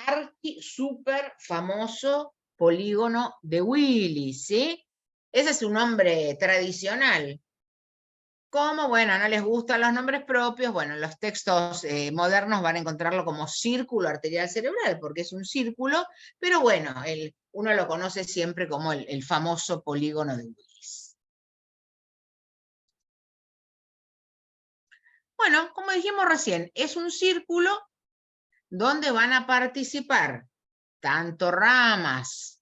al súper famoso polígono de Willis, ¿sí? Ese es un nombre tradicional. ¿Cómo? Bueno, no les gustan los nombres propios. Bueno, en los textos modernos van a encontrarlo como círculo arterial cerebral, porque es un círculo, pero bueno, uno lo conoce siempre como el famoso polígono de Willis. Bueno, como dijimos recién, es un círculo donde van a participar tanto ramas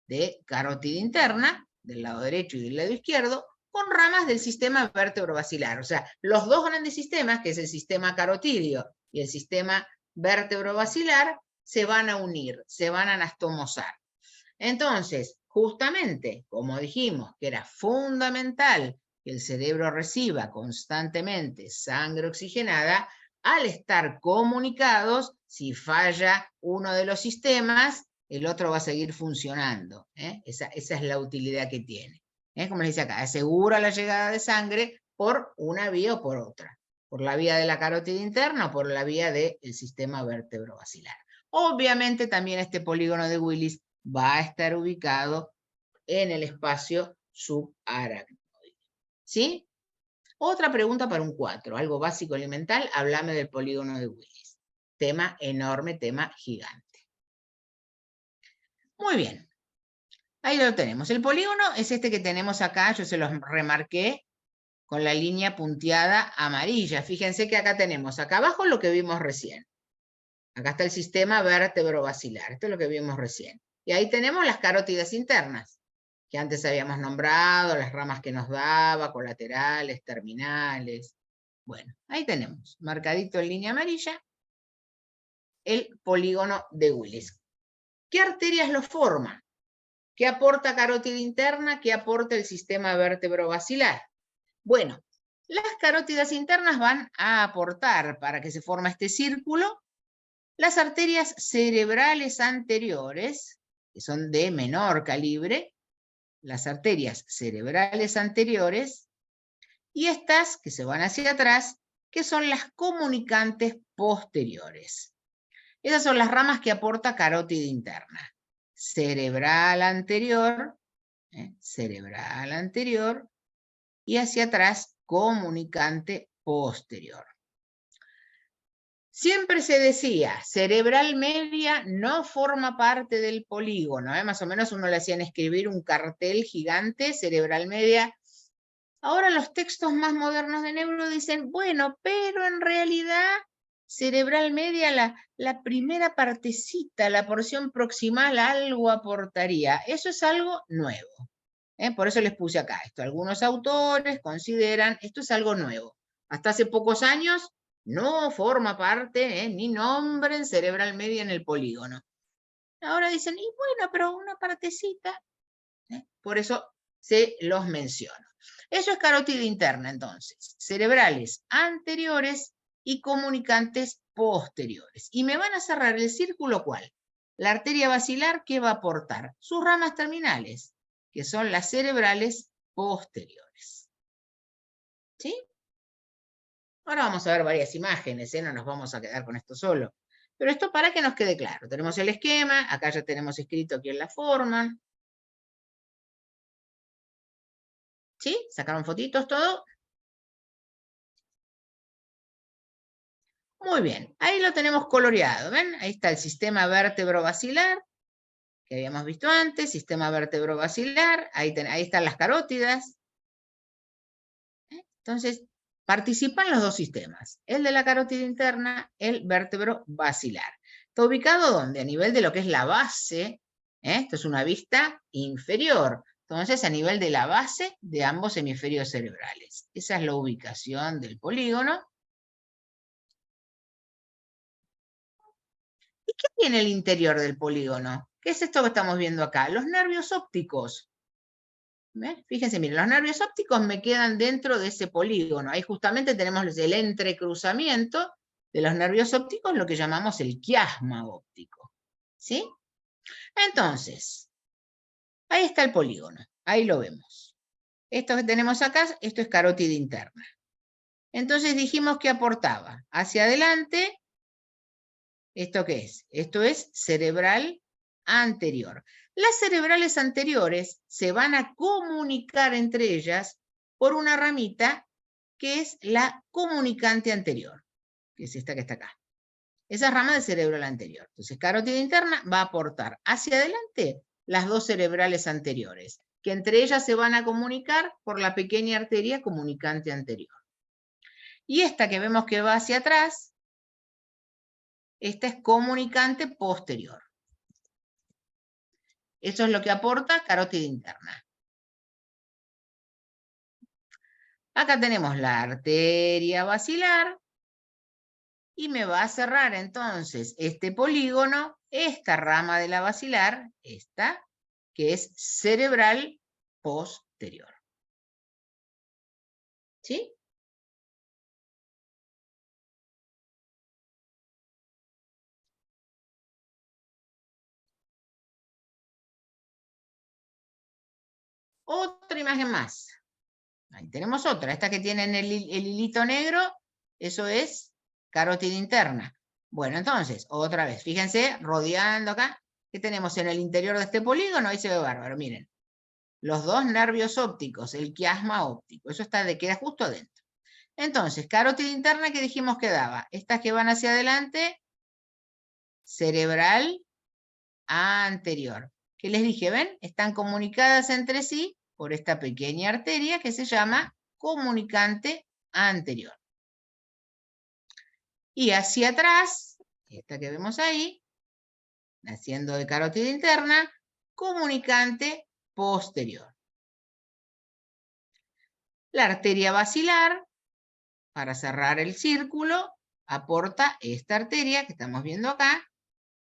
de carótida interna, del lado derecho y del lado izquierdo, con ramas del sistema vértebro-basilar. O sea, los dos grandes sistemas, que es el sistema carotídeo y el sistema vértebro-basilar, se van a unir, se van a anastomosar. Entonces, justamente, como dijimos, que era fundamental que el cerebro reciba constantemente sangre oxigenada, al estar comunicados, si falla uno de los sistemas, el otro va a seguir funcionando. Esa es la utilidad que tiene. Como les dice acá, asegura la llegada de sangre por una vía o por otra. Por la vía de la carótida interna o por la vía del sistema vértebro-basilar. Obviamente también este polígono de Willis va a estar ubicado en el espacio subaracnoide. ¿Sí? Otra pregunta para un 4, algo básico elemental, háblame del polígono de Willis. Tema enorme, tema gigante. Muy bien. Ahí lo tenemos. El polígono es este que tenemos acá, yo se los remarqué con la línea punteada amarilla. Fíjense que acá tenemos, acá abajo lo que vimos recién. Acá está el sistema vértebro-basilar, esto es lo que vimos recién. Y ahí tenemos las carótidas internas, que antes habíamos nombrado, las ramas que nos daba, colaterales, terminales. Bueno, ahí tenemos, marcadito en línea amarilla, el polígono de Willis. ¿Qué arterias lo forman? ¿Qué aporta carótida interna? ¿Qué aporta el sistema vértebro-basilar? Bueno, las carótidas internas van a aportar, para que se forme este círculo, las arterias cerebrales anteriores, que son de menor calibre, las arterias cerebrales anteriores, y estas que se van hacia atrás, que son las comunicantes posteriores. Esas son las ramas que aporta carótida interna. Cerebral anterior, y hacia atrás comunicante posterior. Siempre se decía, cerebral media no forma parte del polígono. Más o menos uno le hacían escribir un cartel gigante, cerebral media. Ahora los textos más modernos de neuro dicen, bueno, pero en realidad cerebral media, la primera partecita, la porción proximal, algo aportaría. Eso es algo nuevo. Por eso les puse acá esto. Algunos autores consideran, esto es algo nuevo. Hasta hace pocos años no forma parte, ni nombren cerebral media en el polígono. Ahora dicen, y bueno, pero una partecita. Por eso se los menciono. Eso es carótida interna, entonces. Cerebrales anteriores y comunicantes posteriores. Y me van a cerrar el círculo, ¿cuál? La arteria basilar, ¿qué va a aportar? Sus ramas terminales, que son las cerebrales posteriores. ¿Sí? Ahora vamos a ver varias imágenes, no nos vamos a quedar con esto solo. Pero esto para que nos quede claro. Tenemos el esquema, acá ya tenemos escrito quién la forman. ¿Sí? ¿Sacaron fotitos todo? Muy bien, ahí lo tenemos coloreado, ¿ven? Ahí está el sistema vértebro-basilar, que habíamos visto antes, sistema vértebro-basilar, ahí están las carótidas. Entonces, participan los dos sistemas, el de la carótida interna, el vértebro-basilar. ¿Está ubicado dónde? A nivel de lo que es la base, esto es una vista inferior, entonces a nivel de la base de ambos hemisferios cerebrales. Esa es la ubicación del polígono. ¿Y qué tiene el interior del polígono? ¿Qué es esto que estamos viendo acá? Los nervios ópticos. ¿Ven? Fíjense, miren, los nervios ópticos me quedan dentro de ese polígono. Ahí justamente tenemos el entrecruzamiento de los nervios ópticos, lo que llamamos el quiasma óptico. ¿Sí? Entonces, ahí está el polígono. Ahí lo vemos. Esto que tenemos acá, esto es carótida interna. Entonces dijimos que aportaba hacia adelante. ¿Esto qué es? Esto es cerebral anterior. Las cerebrales anteriores se van a comunicar entre ellas por una ramita que es la comunicante anterior, que es esta que está acá. Esa rama de cerebral anterior. Entonces, carótida interna va a aportar hacia adelante las dos cerebrales anteriores, que entre ellas se van a comunicar por la pequeña arteria comunicante anterior. Y esta que vemos que va hacia atrás, esta es comunicante posterior. Eso es lo que aporta carótida interna. Acá tenemos la arteria basilar y me va a cerrar entonces este polígono, esta rama de la basilar, esta, que es cerebral posterior. ¿Sí? Otra imagen más. Ahí tenemos otra. Esta que tiene el hilito negro, eso es carótida interna. Bueno, entonces, otra vez, fíjense, rodeando acá, ¿qué tenemos en el interior de este polígono? Ahí se ve bárbaro, miren. Los dos nervios ópticos, el quiasma óptico, eso queda justo adentro. Entonces, carótida interna que dijimos que daba. Estas que van hacia adelante, cerebral anterior. ¿Qué les dije? ¿Ven? Están comunicadas entre sí por esta pequeña arteria que se llama comunicante anterior. Y hacia atrás, esta que vemos ahí, naciendo de carótida interna, comunicante posterior. La arteria basilar, para cerrar el círculo, aporta esta arteria que estamos viendo acá,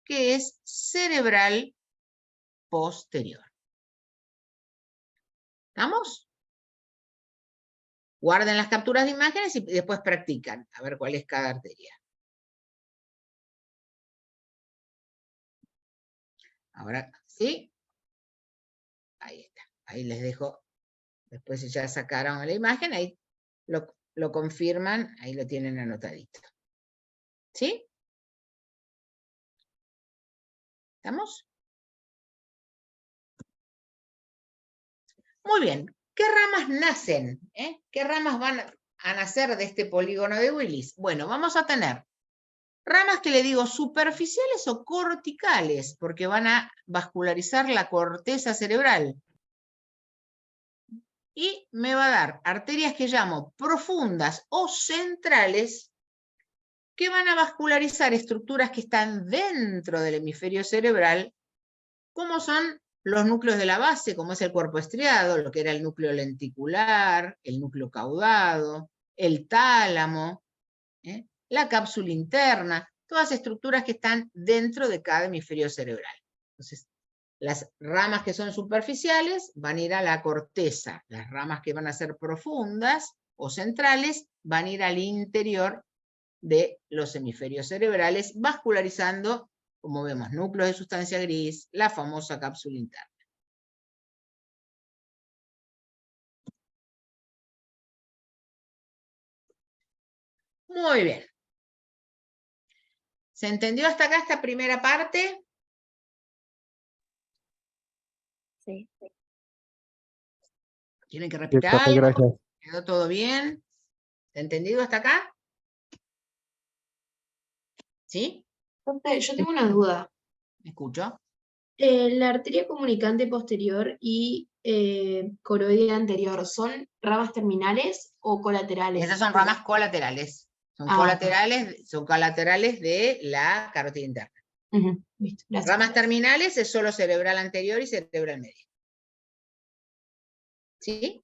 que es cerebral posterior. ¿Estamos? Guarden las capturas de imágenes y después practican a ver cuál es cada arteria. Ahora, ¿sí? Ahí está. Ahí les dejo. Después si ya sacaron la imagen, ahí lo confirman, ahí lo tienen anotadito. ¿Sí? ¿Estamos? Muy bien. ¿Qué ramas nacen? ¿Qué ramas a nacer de este polígono de Willis? Bueno, vamos a tener ramas que le digo superficiales o corticales, porque van a vascularizar la corteza cerebral. Y me va a dar arterias que llamo profundas o centrales, que van a vascularizar estructuras que están dentro del hemisferio cerebral, como son los núcleos de la base, como es el cuerpo estriado, lo que era el núcleo lenticular, el núcleo caudado, el tálamo, la cápsula interna, todas estructuras que están dentro de cada hemisferio cerebral. Entonces, las ramas que son superficiales van a ir a la corteza, las ramas que van a ser profundas o centrales van a ir al interior de los hemisferios cerebrales, vascularizando, como vemos, núcleos de sustancia gris, la famosa cápsula interna. Muy bien. ¿Se entendió hasta acá esta primera parte? Sí. ¿Tienen que Sí, repetir profe, algo? gracias. ¿Quedó todo bien? ¿Se ha entendido hasta acá? ¿Sí? Profe, yo tengo una duda. ¿Me escucho? La arteria comunicante posterior y coroidea anterior, ¿son ramas terminales o colaterales? Esas son ramas colaterales. Son Ah, colaterales de la carótida interna. ujú, listo, gracias. Ramas terminales es solo cerebral anterior y cerebral medio. ¿Sí?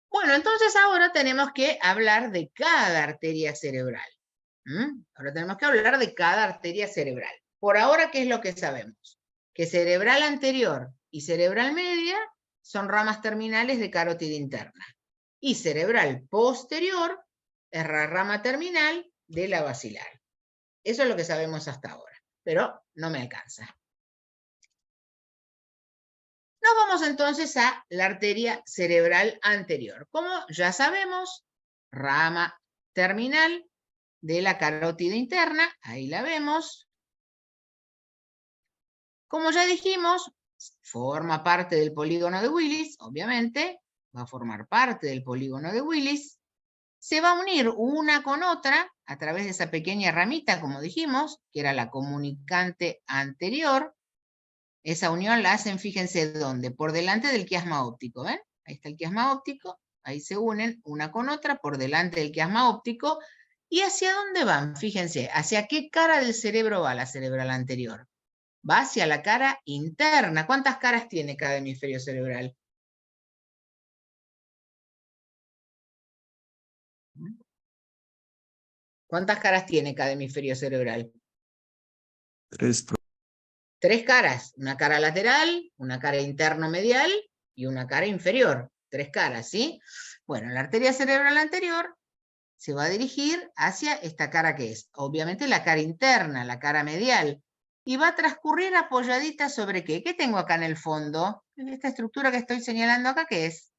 Bueno, entonces ahora tenemos que hablar de cada arteria cerebral. Ahora tenemos que hablar de cada arteria cerebral. Por ahora, ¿qué es lo que sabemos? Que cerebral anterior y cerebral media son ramas terminales de carótida interna. Y cerebral posterior es la rama terminal de la basilar. Eso es lo que sabemos hasta ahora, pero no me alcanza. Nos vamos entonces a la arteria cerebral anterior. Como ya sabemos, rama terminal de la carótida interna, ahí la vemos. Como ya dijimos, forma parte del polígono de Willis, obviamente, va a formar parte del polígono de Willis. Se va a unir una con otra a través de esa pequeña ramita, como dijimos, que era la comunicante anterior. Esa unión la hacen, fíjense dónde, por delante del quiasma óptico, ¿ven? Ahí está el quiasma óptico, ahí se unen una con otra por delante del quiasma óptico. ¿Y hacia dónde van? Fíjense, ¿hacia qué cara del cerebro va la cerebral anterior? Va hacia la cara interna. ¿Cuántas caras tiene cada hemisferio cerebral? ¿Cuántas caras tiene cada hemisferio cerebral? 3. Tres caras, una cara lateral, una cara interno-medial y una cara inferior. Tres caras, ¿sí? Bueno, la arteria cerebral anterior se va a dirigir hacia esta cara que es, obviamente, la cara interna, la cara medial, y va a transcurrir apoyadita sobre ¿qué? ¿Qué tengo acá en el fondo? Esta estructura que estoy señalando acá, ¿qué es?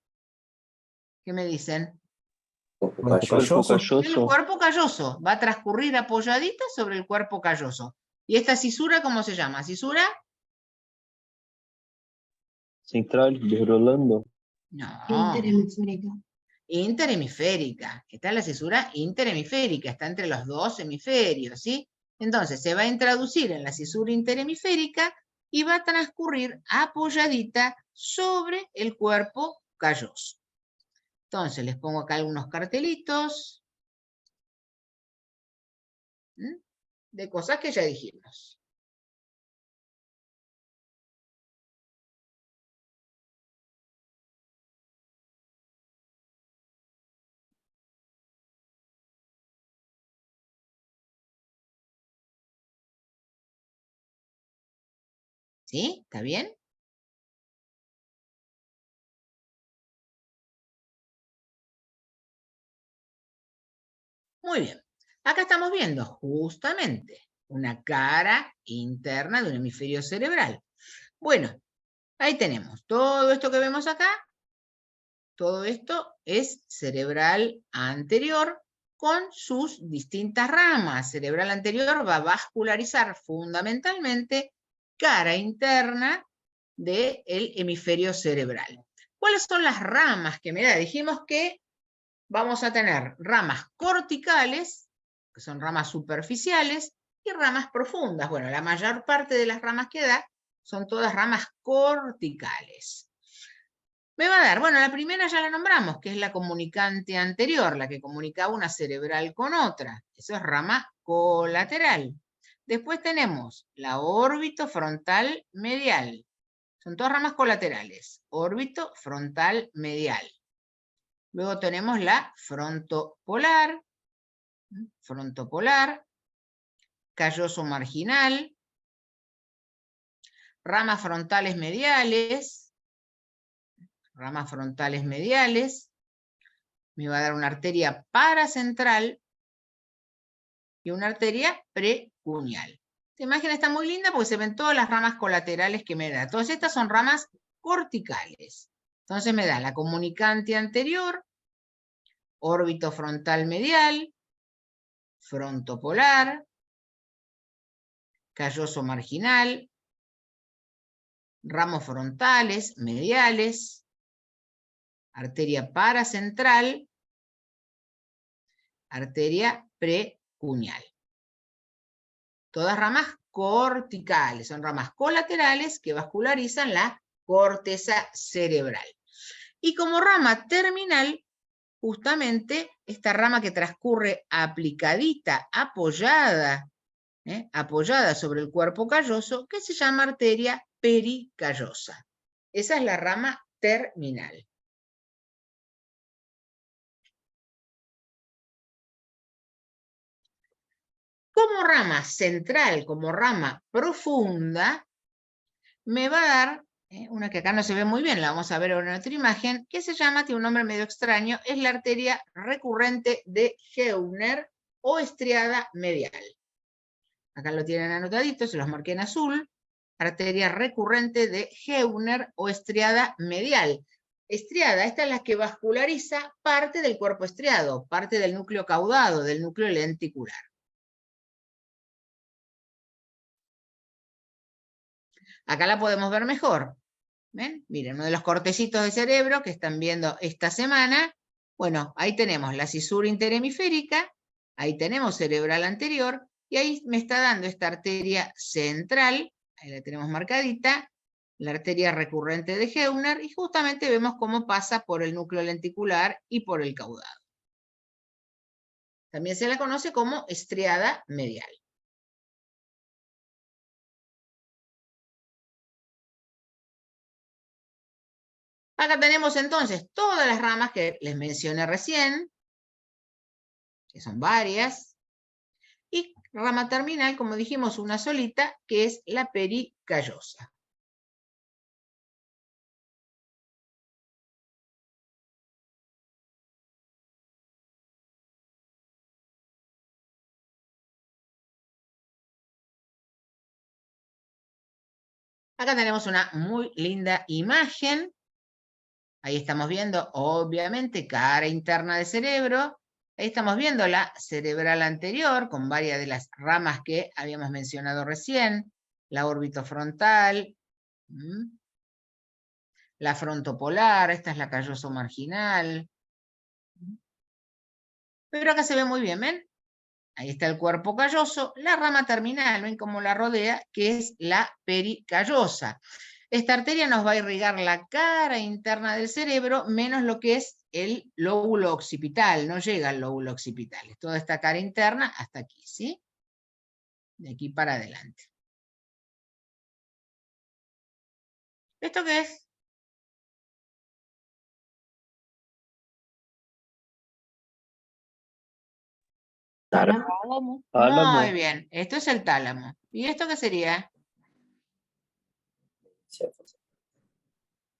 ¿Qué me dicen? El cuerpo calloso. Va a transcurrir apoyadita sobre el cuerpo calloso. ¿Y esta cisura cómo se llama? ¿Cisura? Central, desrolando. No. Interhemisférica. Interhemisférica. Está la cisura interhemisférica, está entre los dos hemisferios, ¿sí? Entonces se va a introducir en la cisura interhemisférica y va a transcurrir apoyadita sobre el cuerpo calloso. Entonces les pongo acá algunos cartelitos de cosas que ya dijimos. ¿Sí? ¿Está bien? Muy bien. Acá estamos viendo justamente una cara interna de un hemisferio cerebral. Bueno, ahí tenemos todo esto que vemos acá. Todo esto es cerebral anterior con sus distintas ramas. Cerebral anterior va a vascularizar fundamentalmente cara interna del hemisferio cerebral. ¿Cuáles son las ramas que me da? Dijimos que vamos a tener ramas corticales, que son ramas superficiales, y ramas profundas. Bueno, la mayor parte de las ramas que da son todas ramas corticales. Me va a dar, bueno, la primera ya la nombramos, que es la comunicante anterior, la que comunicaba una cerebral con otra. Eso es rama colateral. Después tenemos la órbito frontal medial. Son todas ramas colaterales. Órbito frontal medial. Luego tenemos la frontopolar, calloso marginal, ramas frontales mediales, me va a dar una arteria paracentral y una arteria precuneal. Esta imagen está muy linda porque se ven todas las ramas colaterales que me da. Todas estas son ramas corticales. Entonces me da la comunicante anterior, órbito frontal medial, frontopolar, calloso marginal, ramos frontales, mediales, arteria paracentral, arteria precuneal. Todas ramas corticales, son ramas colaterales que vascularizan la corteza cerebral. Y como rama terminal, justamente esta rama que transcurre aplicadita, apoyada sobre el cuerpo calloso, que se llama arteria pericallosa. Esa es la rama terminal. Como rama central, como rama profunda, me va a dar una que acá no se ve muy bien, la vamos a ver ahora en otra imagen, que se llama, tiene un nombre medio extraño, es la arteria recurrente de Heuner o estriada medial. Acá lo tienen anotadito, se los marqué en azul. Arteria recurrente de Heuner o estriada medial. Estriada, esta es la que vasculariza parte del cuerpo estriado, parte del núcleo caudado, del núcleo lenticular. Acá la podemos ver mejor. ¿Ven? Miren, uno de los cortecitos de cerebro que están viendo esta semana. Bueno, ahí tenemos la cisura interhemisférica, ahí tenemos cerebral anterior, y ahí me está dando esta arteria central, ahí la tenemos marcadita, la arteria recurrente de Heuner, y justamente vemos cómo pasa por el núcleo lenticular y por el caudado. También se la conoce como estriada medial. Acá tenemos entonces todas las ramas que les mencioné recién, que son varias, y rama terminal, como dijimos, una solita, que es la pericallosa. Acá tenemos una muy linda imagen. Ahí estamos viendo, obviamente, cara interna del cerebro. Ahí estamos viendo la cerebral anterior, con varias de las ramas que habíamos mencionado recién. La órbito frontal, la frontopolar, esta es la calloso marginal. Pero acá se ve muy bien, ¿ven? Ahí está el cuerpo calloso, la rama terminal, ¿ven cómo la rodea? Que es la pericallosa. Esta arteria nos va a irrigar la cara interna del cerebro, menos lo que es el lóbulo occipital, no llega al lóbulo occipital. Es toda esta cara interna hasta aquí, ¿sí? De aquí para adelante. ¿Esto qué es? Tálamo. Tálamo. Muy bien, esto es el tálamo. ¿Y esto qué sería?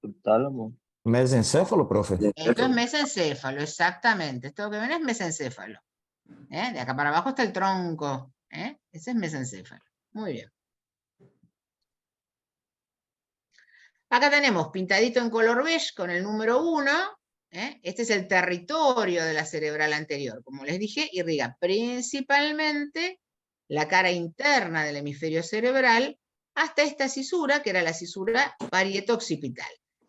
El tálamo. Mesencéfalo, profe. Esto es mesencéfalo, exactamente. Esto que ven es mesencéfalo. De acá para abajo está el tronco. Ese es mesencéfalo. Muy bien. Acá tenemos pintadito en color beige con el número 1. Este es el territorio de la cerebral anterior. Como les dije, irriga principalmente la cara interna del hemisferio cerebral hasta esta cisura, que era la cisura parieto-occipital.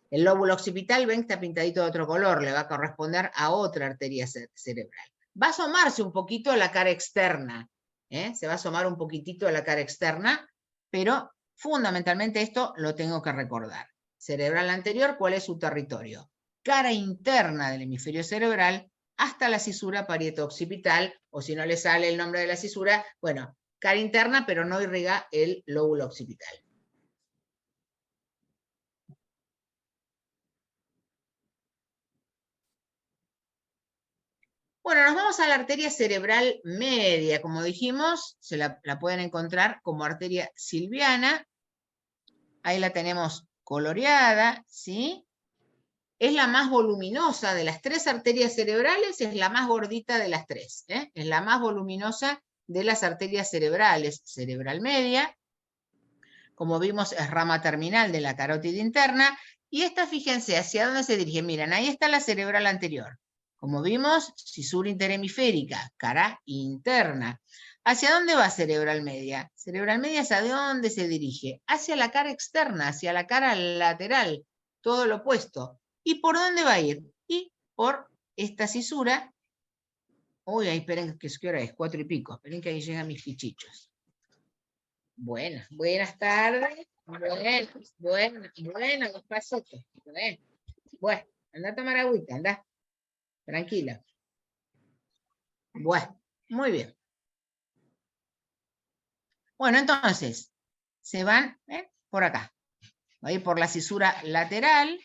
El lóbulo occipital, ven que está pintadito de otro color, le va a corresponder a otra arteria cerebral. Va a asomarse un poquito a la cara externa, se va a asomar un poquitito a la cara externa, pero fundamentalmente esto lo tengo que recordar. Cerebral anterior, ¿cuál es su territorio? Cara interna del hemisferio cerebral hasta la cisura parieto-occipital, o si no le sale el nombre de la cisura, bueno, cara interna, pero no irriga el lóbulo occipital. Bueno, nos vamos a la arteria cerebral media. Como dijimos, la pueden encontrar como arteria silviana. Ahí la tenemos coloreada, ¿sí? Es la más voluminosa de las tres arterias cerebrales, es la más gordita de las tres, ¿eh? Es la más voluminosa de las arterias cerebrales. Cerebral media, como vimos, es rama terminal de la carótida interna. Y esta, fíjense, ¿hacia dónde se dirige? Miren, ahí está la cerebral anterior. Como vimos, cisura interhemisférica, cara interna. ¿Hacia dónde va cerebral media? Cerebral media, ¿hacia dónde se dirige? Hacia la cara externa, hacia la cara lateral, todo lo opuesto. ¿Y por dónde va a ir? Y por esta cisura. Uy, ahí esperen, ¿qué hora es? 4 y pico. Esperen que ahí llegan mis fichichos. Buenas tardes. Buenas, despacito. Bueno, anda a tomar agüita, anda. Tranquila. Bueno, muy bien. Bueno, entonces, se van por acá. Va a ir por la cisura lateral,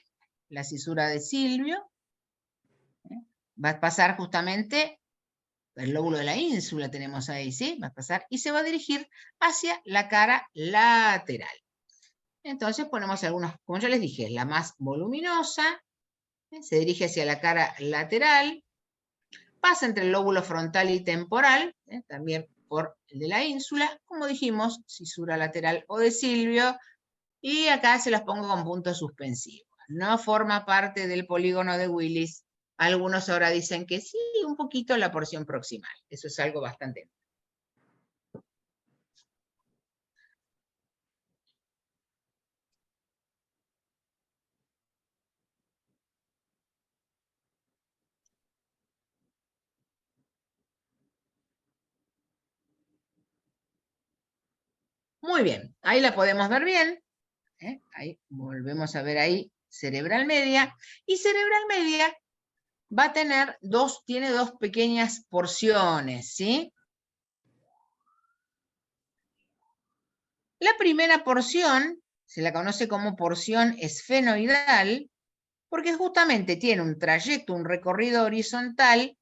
la cisura de Silvio. Va a pasar justamente el lóbulo de la ínsula, tenemos ahí, ¿sí? Va a pasar y se va a dirigir hacia la cara lateral. Entonces ponemos algunos, como ya les dije, la más voluminosa, se dirige hacia la cara lateral, pasa entre el lóbulo frontal y temporal, también por el de la ínsula, como dijimos, cisura lateral o de Silvio, y acá se las pongo con puntos suspensivos. No forma parte del polígono de Willis. Algunos ahora dicen que sí, un poquito la porción proximal. Eso es algo bastante. Muy bien, ahí la podemos ver bien. Ahí volvemos a ver ahí cerebral media. Y cerebral media va a tener tiene dos pequeñas porciones, ¿sí? La primera porción se la conoce como porción esfenoidal, porque justamente tiene un trayecto, un recorrido horizontal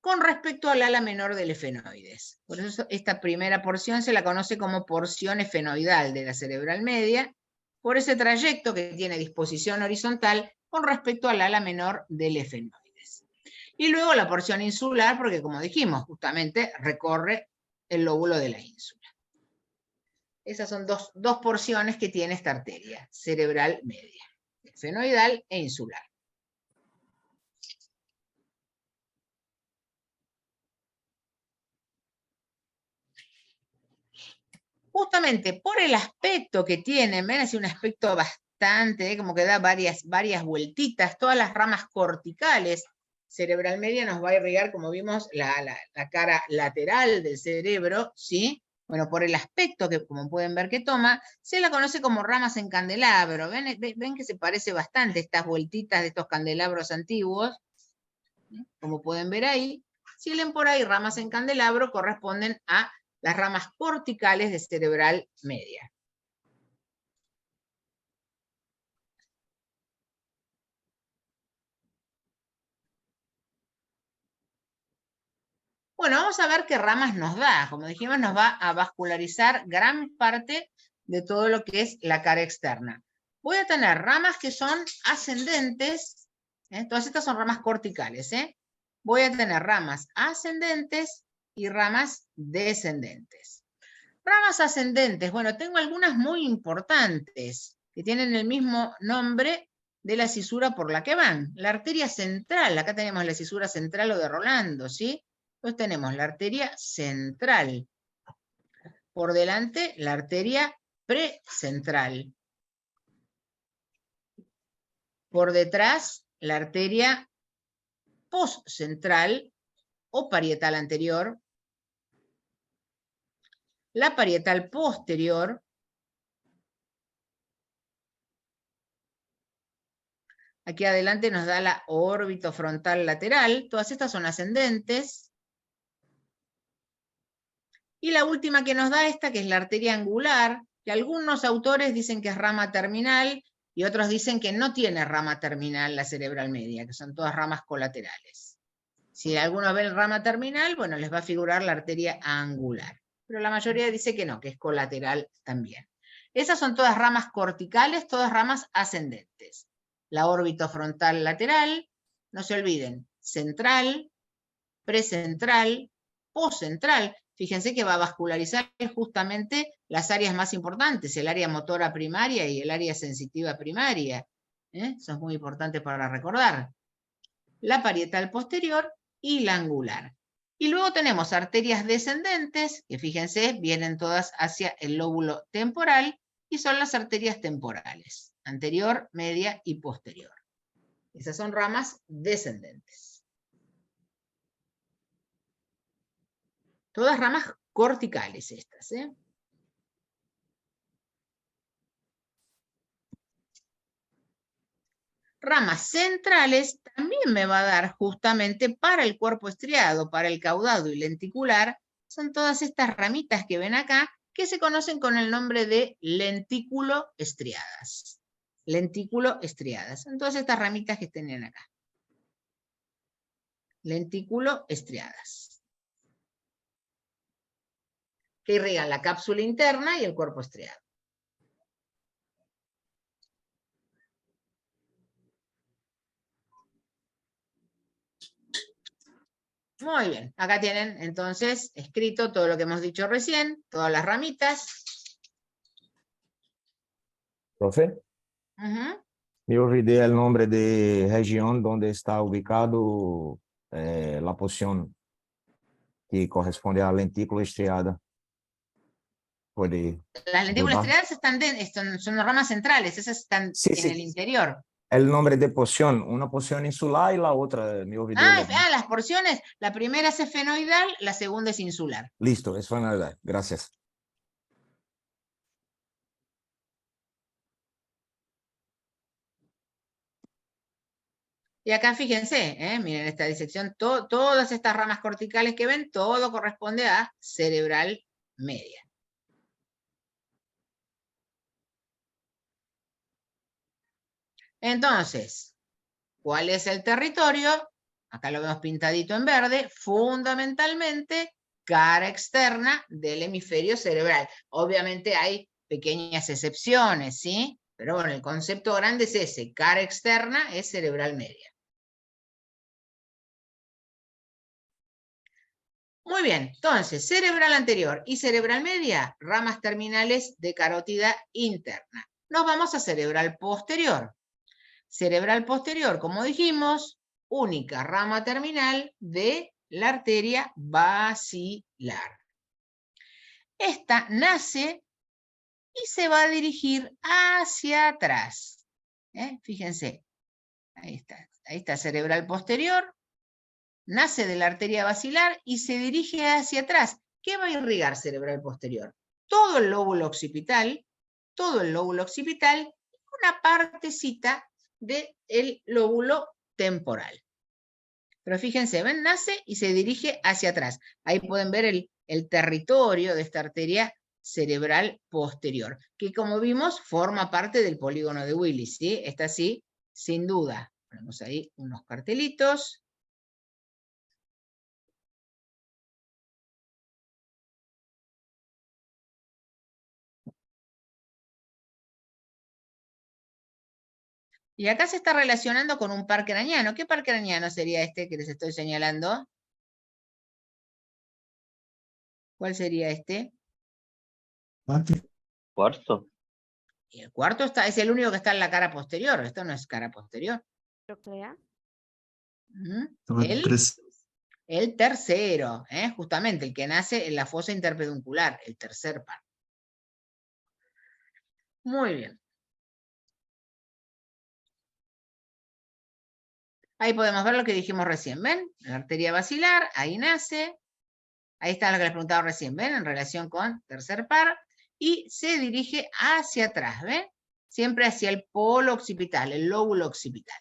con respecto al ala menor del efenoides. Por eso esta primera porción se la conoce como porción efenoidal de la cerebral media, por ese trayecto que tiene disposición horizontal con respecto al ala menor del efenoides. Y luego la porción insular, porque como dijimos, justamente recorre el lóbulo de la ínsula. Esas son dos porciones que tiene esta arteria cerebral media, efenoidal e insular. Justamente por el aspecto que tienen, ven, es un aspecto bastante, como que da varias vueltitas, todas las ramas corticales. Cerebral media nos va a irrigar, como vimos, la cara lateral del cerebro, ¿sí? Bueno, por el aspecto que, como pueden ver, que toma, se la conoce como ramas en candelabro. Ven que se parece bastante estas vueltitas de estos candelabros antiguos, como pueden ver ahí. Si leen por ahí ramas en candelabro, corresponden a las ramas corticales de cerebral media. Bueno, vamos a ver qué ramas nos da. Como dijimos, nos va a vascularizar gran parte de todo lo que es la cara externa. Voy a tener ramas que son ascendentes, todas estas son ramas corticales, Voy a tener ramas ascendentes y ramas descendentes. Ramas ascendentes, bueno, tengo algunas muy importantes que tienen el mismo nombre de la cisura por la que van. La arteria central, acá tenemos la cisura central o de Rolando, ¿sí? Entonces tenemos la arteria central. Por delante, la arteria precentral. Por detrás, la arteria postcentral o parietal anterior, la parietal posterior, aquí adelante nos da la orbitofrontal lateral, todas estas son ascendentes, y la última que nos da esta, que es la arteria angular, que algunos autores dicen que es rama terminal, y otros dicen que no tiene rama terminal la cerebral media, que son todas ramas colaterales. Si alguno ve el rama terminal, bueno, les va a figurar la arteria angular. Pero la mayoría dice que no, que es colateral también. Esas son todas ramas corticales, todas ramas ascendentes. La orbitofrontal lateral, no se olviden, central, precentral, postcentral. Fíjense que va a vascularizar justamente las áreas más importantes, el área motora primaria y el área sensitiva primaria. Eso es muy importante para recordar. La parietal posterior y la angular. Y luego tenemos arterias descendentes, que fíjense, vienen todas hacia el lóbulo temporal, y son las arterias temporales, anterior, media y posterior. Esas son ramas descendentes. Todas ramas corticales estas, ¿eh? Ramas centrales también me va a dar justamente para el cuerpo estriado, para el caudado y lenticular, son todas estas ramitas que ven acá, que se conocen con el nombre de lentículo estriadas. Lentículo estriadas. Son todas estas ramitas que tienen acá. Lentículo estriadas. Que irrigan la cápsula interna y el cuerpo estriado. Muy bien, acá tienen entonces escrito todo lo que hemos dicho recién, todas las ramitas. Profe, me olvidé el nombre de región donde está ubicado la porción que corresponde a la lentícula estriada. ¿Puede Las lentículas ayudar? estriadas son ramas centrales, esas están Sí, en sí. el interior. El nombre de porción, una porción insular y la otra, me olvidé. Las porciones, la primera es esfenoidal, la segunda es insular. Listo, eso es verdad. Gracias. Y acá fíjense, miren esta disección, todas estas ramas corticales que ven, todo corresponde a cerebral media. Entonces, ¿cuál es el territorio? Acá lo vemos pintadito en verde, fundamentalmente cara externa del hemisferio cerebral. Obviamente hay pequeñas excepciones, ¿sí? Pero bueno, el concepto grande es ese, cara externa es cerebral media. Muy bien, entonces, cerebral anterior y cerebral media, ramas terminales de carótida interna. Nos vamos a cerebral posterior. Cerebral posterior, como dijimos, única rama terminal de la arteria basilar. Esta nace y se va a dirigir hacia atrás. Fíjense, ahí está cerebral posterior, nace de la arteria basilar y se dirige hacia atrás. ¿Qué va a irrigar cerebral posterior? Todo el lóbulo occipital, y una partecita del lóbulo temporal. Pero fíjense, ven, nace y se dirige hacia atrás. Ahí pueden ver el territorio de esta arteria cerebral posterior, que como vimos forma parte del polígono de Willis, ¿sí? Esta sí, sin duda. Ponemos ahí unos cartelitos. Y acá se está relacionando con un par craneano. ¿Qué par craneano sería este que les estoy señalando? ¿Cuál sería este? ¿Cuarto? Y el cuarto es el único que está en la cara posterior. Esto no es cara posterior. El tercero, justamente el que nace en la fosa interpeduncular, el tercer par. Muy bien. Ahí podemos ver lo que dijimos recién, ¿ven? La arteria basilar, ahí nace. Ahí está lo que les preguntaba recién, ¿ven? En relación con tercer par. Y se dirige hacia atrás, ¿ven? Siempre hacia el polo occipital, el lóbulo occipital.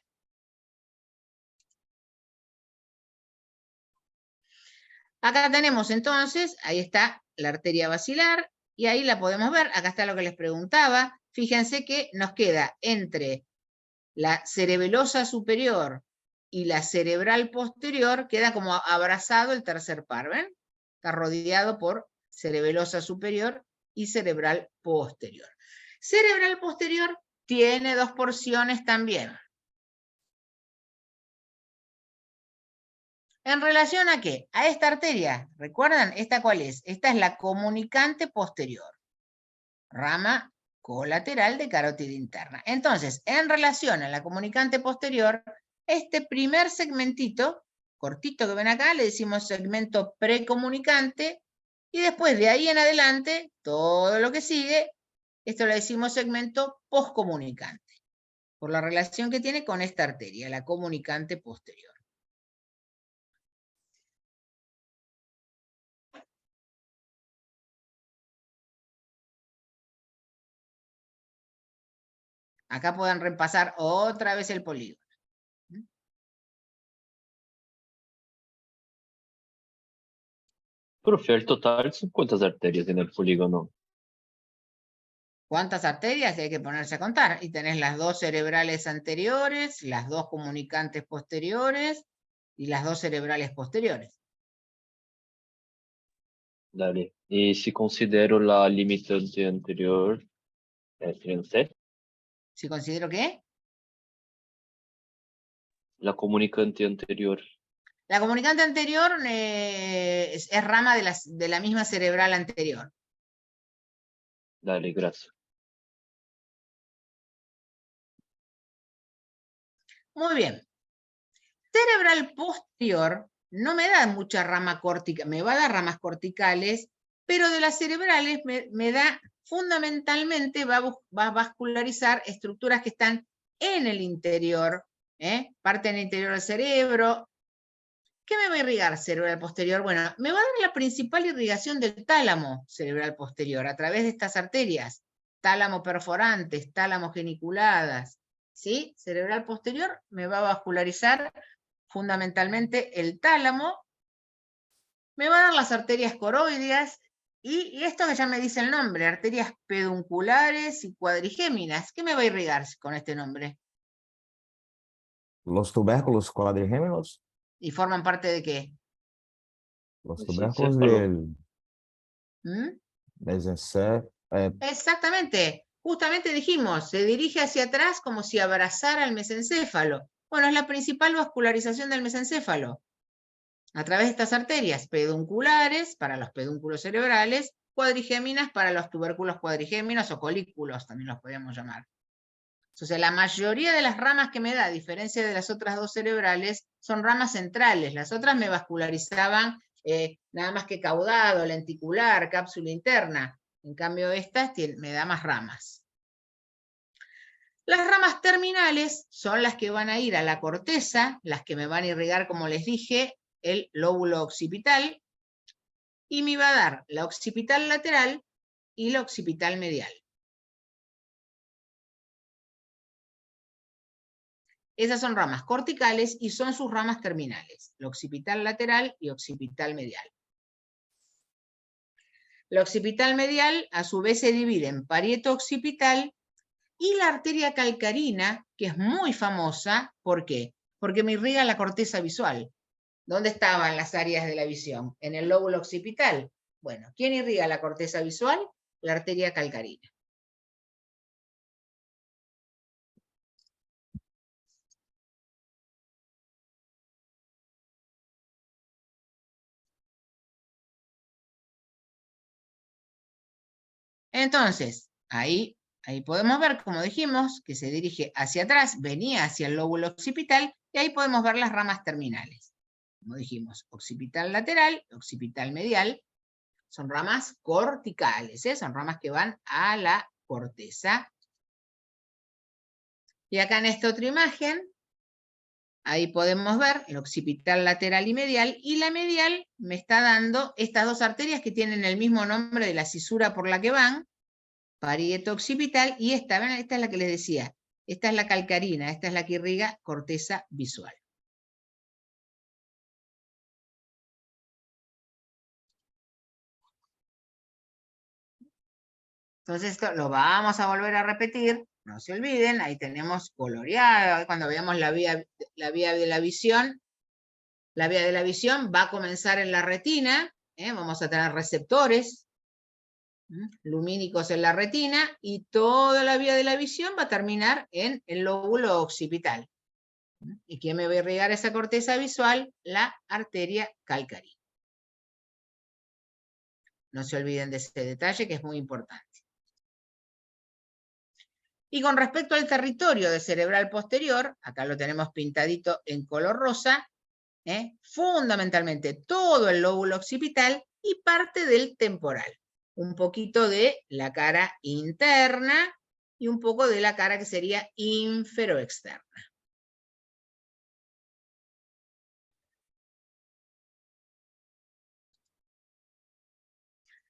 Acá tenemos entonces, ahí está la arteria basilar, y ahí la podemos ver, acá está lo que les preguntaba. Fíjense que nos queda entre la cerebelosa superior y la cerebral posterior, queda como abrazado el tercer par, ¿ven? Está rodeado por cerebelosa superior y cerebral posterior. Cerebral posterior tiene dos porciones también. ¿En relación a qué? A esta arteria. ¿Recuerdan? ¿Esta cuál es? Esta es la comunicante posterior. Rama colateral de carótida interna. Entonces, en relación a la comunicante posterior, este primer segmentito, cortito que ven acá, le decimos segmento precomunicante, y después de ahí en adelante, todo lo que sigue, esto le decimos segmento poscomunicante, por la relación que tiene con esta arteria, la comunicante posterior. Acá pueden repasar otra vez el polígono. Profe, al total, ¿son cuántas arterias en el polígono? ¿Cuántas arterias? Hay que ponerse a contar. Y tenés las dos cerebrales anteriores, las dos comunicantes posteriores y las dos cerebrales posteriores. Dale. Y si considero la limitante anterior, ¿serían 6? ¿Si considero qué? La comunicante anterior. La comunicante anterior es rama de la misma cerebral anterior. Dale, gracias. Muy bien. Cerebral posterior no me da mucha rama cortical, me va a dar ramas corticales, pero de las cerebrales me da fundamentalmente, va a vascularizar estructuras que están en el interior, parte en el interior del cerebro. ¿Qué me va a irrigar cerebral posterior? Bueno, me va a dar la principal irrigación del tálamo cerebral posterior a través de estas arterias, tálamo perforantes, tálamo geniculadas, ¿sí? Cerebral posterior me va a vascularizar fundamentalmente el tálamo, me va a dar las arterias coroideas, y esto que ya me dice el nombre, arterias pedunculares y cuadrigéminas. ¿Qué me va a irrigar con este nombre? Los tubérculos cuadrigémenos, ¿Y forman parte de qué? los El tubérculos encéfalo. del ¿Mm? mesencéfalo. Exactamente, justamente dijimos, se dirige hacia atrás como si abrazara al mesencéfalo. Bueno, es la principal vascularización del mesencéfalo, a través de estas arterias pedunculares para los pedúnculos cerebrales, cuadrigéminas para los tubérculos cuadrigéminos o colículos, también los podemos llamar. Entonces, la mayoría de las ramas que me da, a diferencia de las otras dos cerebrales, son ramas centrales. Las otras me vascularizaban nada más que caudado, lenticular, cápsula interna. En cambio, estas me da más ramas. Las ramas terminales son las que van a ir a la corteza, las que me van a irrigar, como les dije, el lóbulo occipital, y me va a dar la occipital lateral y la occipital medial. Esas son ramas corticales y son sus ramas terminales, la occipital lateral y occipital medial. La occipital medial a su vez se divide en parieto occipital y la arteria calcarina, que es muy famosa. ¿Por qué? Porque me irriga la corteza visual. ¿Dónde estaban las áreas de la visión? En el lóbulo occipital. Bueno, ¿quién irriga la corteza visual? La arteria calcarina. Entonces, ahí podemos ver, como dijimos, que se dirige hacia atrás, venía hacia el lóbulo occipital, y ahí podemos ver las ramas terminales. Como dijimos, occipital lateral, occipital medial, son ramas corticales, son ramas que van a la corteza. Y acá en esta otra imagen, Ahí podemos ver el occipital lateral y medial, y la medial me está dando estas dos arterias que tienen el mismo nombre de la cisura por la que van, parieto occipital, y esta es la que les decía, esta es la calcarina, esta es la que irriga corteza visual. Entonces esto lo vamos a volver a repetir, no se olviden, ahí tenemos coloreado, cuando veamos la vía de la visión va a comenzar en la retina, vamos a tener receptores lumínicos en la retina, y toda la vía de la visión va a terminar en el lóbulo occipital. ¿Y quién me va a irrigar esa corteza visual? La arteria calcarina. No se olviden de ese detalle que es muy importante. Y con respecto al territorio de cerebral posterior, acá lo tenemos pintadito en color rosa, fundamentalmente todo el lóbulo occipital y parte del temporal. Un poquito de la cara interna y un poco de la cara que sería inferoexterna.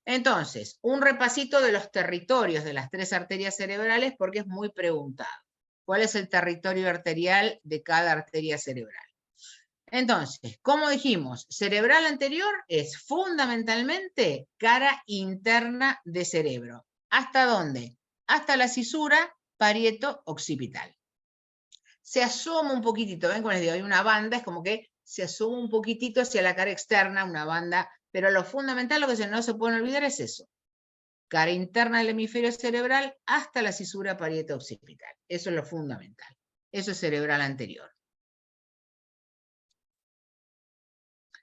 Entonces, un repasito de los territorios de las tres arterias cerebrales porque es muy preguntado. ¿Cuál es el territorio arterial de cada arteria cerebral? Entonces, como dijimos, cerebral anterior es fundamentalmente cara interna de cerebro. ¿Hasta dónde? Hasta la cisura parieto occipital. Se asoma un poquitito, ven como les digo, hay una banda, es como que se asoma un poquitito hacia la cara externa, una banda, pero lo fundamental, lo que no se pueden olvidar es eso. Cara interna del hemisferio cerebral hasta la cisura parieto occipital. Eso es lo fundamental. Eso es cerebral anterior.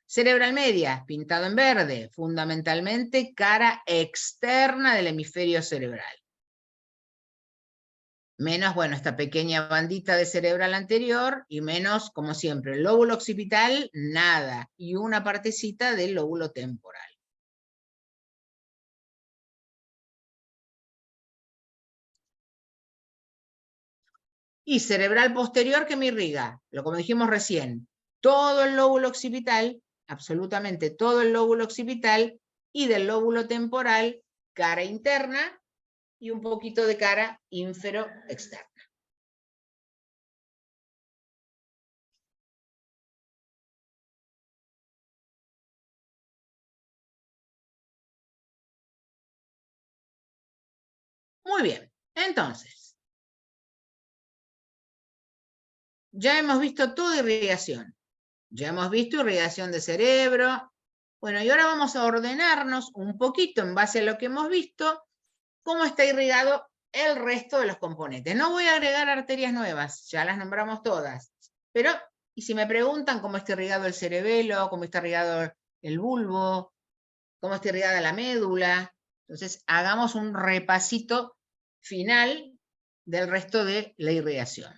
Cerebral media, pintado en verde, fundamentalmente cara externa del hemisferio cerebral. Menos, bueno, esta pequeña bandita de cerebral anterior, y menos, como siempre, el lóbulo occipital, nada, y una partecita del lóbulo temporal. Y cerebral posterior que me irriga, lo como dijimos recién, todo el lóbulo occipital, absolutamente todo el lóbulo occipital, y del lóbulo temporal, cara interna, y un poquito de cara inferoexterna. Muy bien, entonces, ya hemos visto toda irrigación. Ya hemos visto irrigación de cerebro. Bueno, y ahora vamos a ordenarnos un poquito en base a lo que hemos visto, cómo está irrigado el resto de los componentes. No voy a agregar arterias nuevas, ya las nombramos todas. Pero, y si me preguntan cómo está irrigado el cerebelo, cómo está irrigado el bulbo, cómo está irrigada la médula, entonces hagamos un repasito final del resto de la irrigación.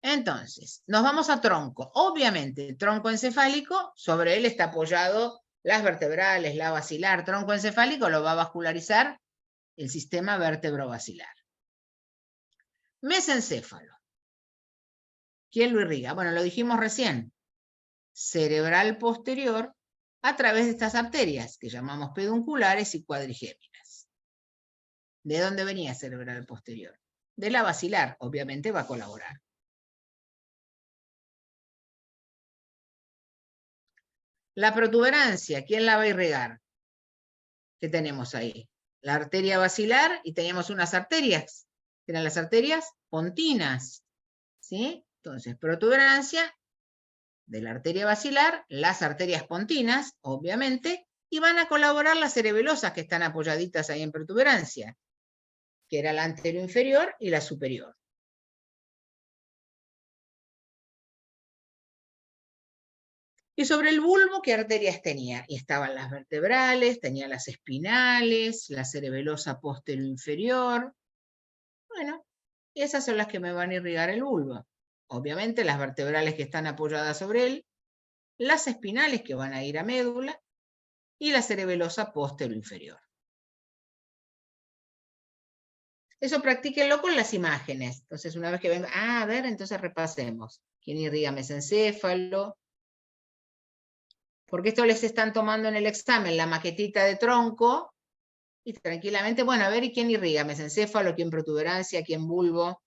Entonces, nos vamos a tronco. Obviamente, el tronco encefálico, sobre él está apoyado las vertebrales, la basilar. Tronco encefálico lo va a vascularizar el sistema vértebro-basilar. Mesencéfalo. ¿Quién lo irriga? Bueno, lo dijimos recién. Cerebral posterior a través de estas arterias, que llamamos pedunculares y cuadrigéminas. ¿De dónde venía cerebral posterior? De la basilar, obviamente va a colaborar. La protuberancia, ¿quién la va a irrigar? ¿Qué tenemos ahí? La arteria basilar, y teníamos unas arterias, que eran las arterias pontinas, ¿sí? Entonces, protuberancia de la arteria basilar, las arterias pontinas, obviamente, y van a colaborar las cerebelosas que están apoyaditas ahí en protuberancia, que era la anterior inferior y la superior. Y sobre el bulbo, ¿qué arterias tenía? Y estaban las vertebrales, tenía las espinales, la cerebelosa posterior-inferior. Bueno, esas son las que me van a irrigar el bulbo. Obviamente las vertebrales que están apoyadas sobre él, las espinales que van a ir a médula, y la cerebelosa posterior-inferior. Eso practíquenlo con las imágenes. Entonces, una vez que venga, a ver, entonces repasemos. ¿Quién irriga mesencéfalo? Porque esto les están tomando en el examen la maquetita de tronco, y tranquilamente, bueno, a ver, ¿y quién irriga mesencéfalo? ¿Quién protuberancia? ¿Quién bulbo?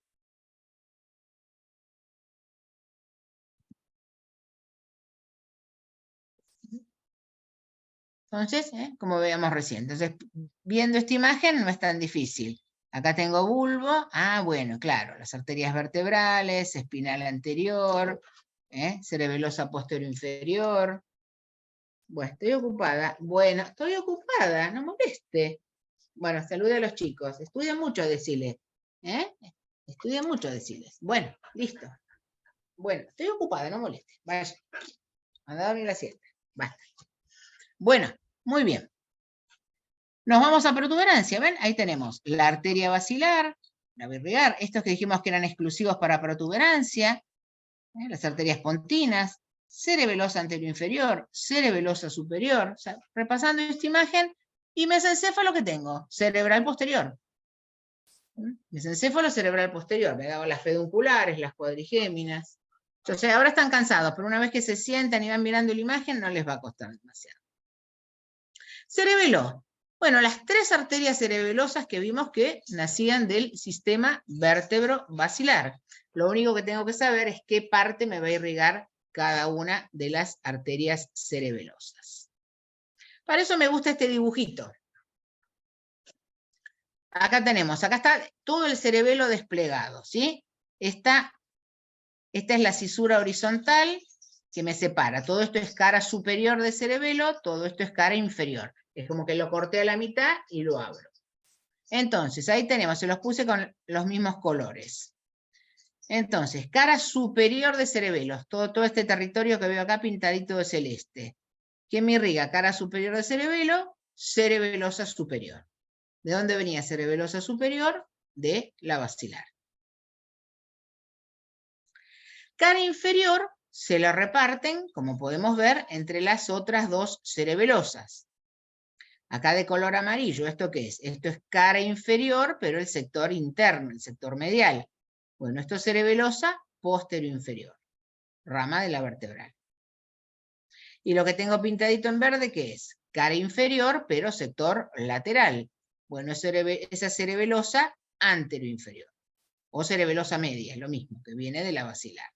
Entonces, como veíamos recién, entonces, viendo esta imagen no es tan difícil. Acá tengo bulbo, bueno, claro, las arterias vertebrales, espinal anterior, cerebelosa posterior inferior. Bueno, estoy ocupada. Bueno, estoy ocupada, no moleste. Bueno, salude a los chicos. Estudien mucho, decirles. Estudien mucho, decirles. Bueno, listo. Bueno, estoy ocupada, no moleste. Vaya. Anda a dormir la siesta. Basta. Bueno, muy bien. Nos vamos a protuberancia, ¿ven? Ahí tenemos la arteria basilar, la virregar, estos que dijimos que eran exclusivos para protuberancia, las arterias pontinas, cerebelosa anterior inferior, cerebelosa superior. O sea, repasando esta imagen, y mesencéfalo que tengo, cerebral posterior. Mesencéfalo cerebral posterior, me daba las pedunculares, las cuadrigéminas. Entonces ahora están cansados, pero una vez que se sientan y van mirando la imagen, no les va a costar demasiado. Cerebelo. Bueno, las tres arterias cerebelosas que vimos que nacían del sistema vértebro-basilar. Lo único que tengo que saber es qué parte me va a irrigar cada una de las arterias cerebelosas. Para eso me gusta este dibujito. Acá tenemos, acá está todo el cerebelo desplegado, ¿sí? Esta es la cisura horizontal que me separa. Todo esto es cara superior de cerebelo, todo esto es cara inferior. Es como que lo corté a la mitad y lo abro. Entonces, ahí tenemos, se los puse con los mismos colores. Entonces, cara superior de cerebelos, todo este territorio que veo acá pintadito de celeste. ¿Quién me irriga? Cara superior de cerebelo, cerebelosa superior. ¿De dónde venía cerebelosa superior? De la basilar. Cara inferior se la reparten, como podemos ver, entre las otras dos cerebelosas. Acá de color amarillo, ¿esto qué es? Esto es cara inferior, pero el sector interno, el sector medial. Bueno, esto es cerebelosa posterior inferior, rama de la vertebral. Y lo que tengo pintadito en verde, ¿qué es? Cara inferior, pero sector lateral. Bueno, esa cerebelosa anterior inferior. O cerebelosa media, es lo mismo, que viene de la basilar.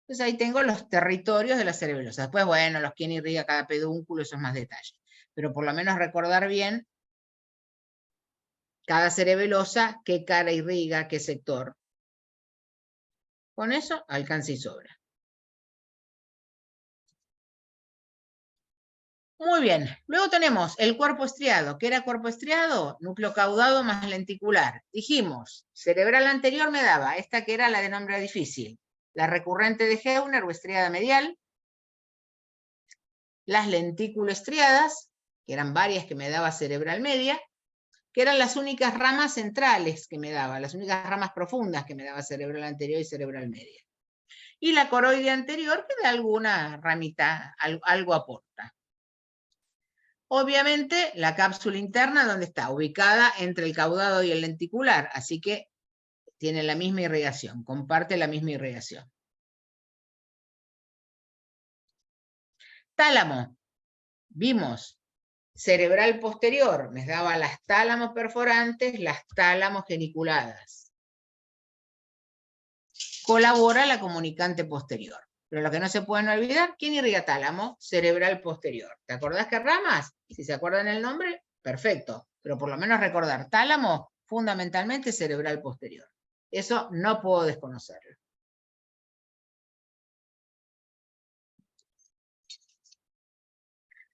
Entonces ahí tengo los territorios de la cerebelosa. Después, bueno, los quién irriga cada pedúnculo, eso es más detalle. Pero por lo menos recordar bien cada cerebelosa, qué cara irriga, qué sector. Con eso alcanza y sobra. Muy bien. Luego tenemos el cuerpo estriado. ¿Qué era cuerpo estriado? Núcleo caudado más lenticular. Dijimos, cerebral anterior me daba, esta que era la de nombre difícil. La recurrente de Heuner o estriada medial. Las lenticuloestriadas, que eran varias que me daba cerebral media, que eran las únicas ramas centrales que me daba, las únicas ramas profundas que me daba cerebral anterior y cerebral media. Y la coroide anterior, que de alguna ramita, algo aporta. Obviamente, la cápsula interna, ¿dónde está? Ubicada entre el caudado y el lenticular, así que tiene la misma irrigación, comparte la misma irrigación. Tálamo, vimos, cerebral posterior, me daba las tálamos perforantes, las tálamos geniculadas. Colabora la comunicante posterior. Pero lo que no se pueden olvidar, ¿quién irriga tálamo? Cerebral posterior. ¿Te acordás qué ramas? Si se acuerdan el nombre, perfecto. Pero por lo menos recordar, tálamo, fundamentalmente cerebral posterior. Eso no puedo desconocerlo.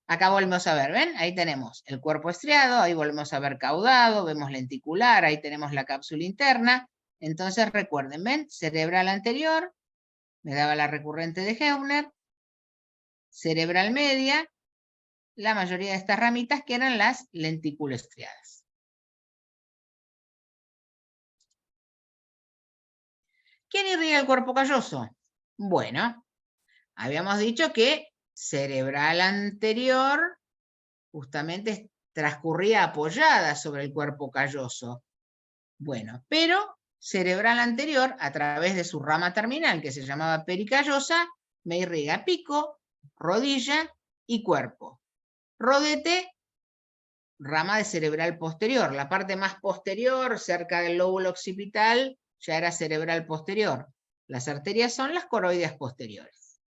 Acá volvemos a ver, ¿ven? Ahí tenemos el cuerpo estriado, ahí volvemos a ver caudado, vemos lenticular, ahí tenemos la cápsula interna. Entonces recuerden, ¿ven? Cerebral anterior, me daba la recurrente de Heuner, cerebral media, la mayoría de estas ramitas que eran las lenticuloestriadas. ¿Quién irriga el cuerpo calloso? Bueno, habíamos dicho que cerebral anterior justamente transcurría apoyada sobre el cuerpo calloso. Bueno, pero cerebral anterior, a través de su rama terminal, que se llamaba pericallosa, me irriga pico, rodilla y cuerpo. Rodete, rama de cerebral posterior. La parte más posterior, cerca del lóbulo occipital, ya era cerebral posterior. Las arterias son las coroides posteriores.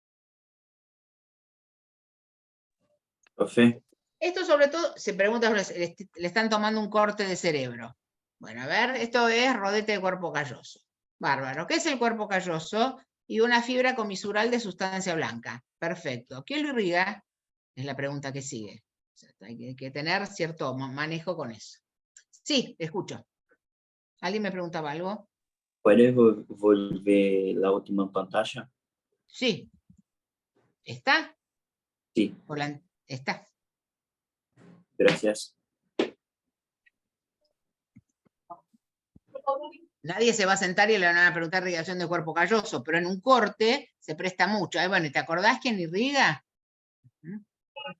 Profe, Esto sobre todo, se pregunta, le están tomando un corte de cerebro. Bueno, a ver, esto es rodete de cuerpo calloso. Bárbaro. ¿Qué es el cuerpo calloso? Y una fibra comisural de sustancia blanca. Perfecto. ¿Qué lo irriga? Es la pregunta que sigue. O sea, hay que tener cierto manejo con eso. Sí, escucho. ¿Alguien me preguntaba algo? ¿puedes volver la última pantalla? Sí. ¿Está? Sí, Está. gracias. Nadie se va a sentar y le van a preguntar irrigación de cuerpo calloso, pero en un corte se presta mucho. Bueno, ¿te acordás quién irriga?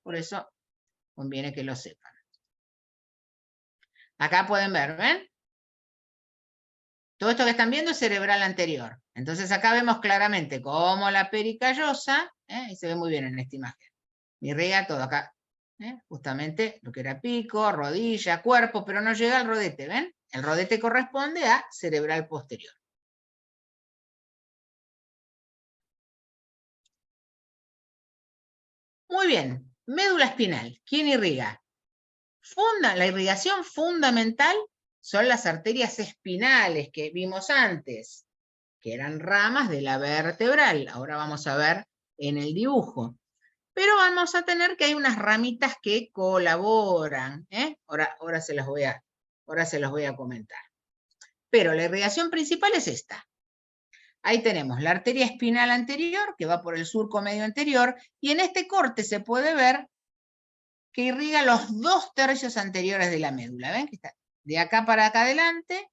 Por eso conviene que lo sepan. Acá pueden ver, ¿ven? Todo esto que están viendo es cerebral anterior. Entonces acá vemos claramente cómo la pericallosa, y se ve muy bien en esta imagen, irriga todo acá. Justamente lo que era pico, rodilla, cuerpo, pero no llega al rodete, ¿ven? El rodete corresponde a cerebral posterior. Muy bien, médula espinal. ¿Quién irriga? La irrigación fundamental son las arterias espinales que vimos antes, que eran ramas de la vertebral. Ahora vamos a ver en el dibujo. Pero vamos a tener que hay unas ramitas que colaboran. Ahora se los voy a comentar. Pero la irrigación principal es esta. Ahí tenemos la arteria espinal anterior, que va por el surco medio anterior, y en este corte se puede ver que irriga los 2/3 anteriores de la médula. ¿Ven? Que está de acá para acá adelante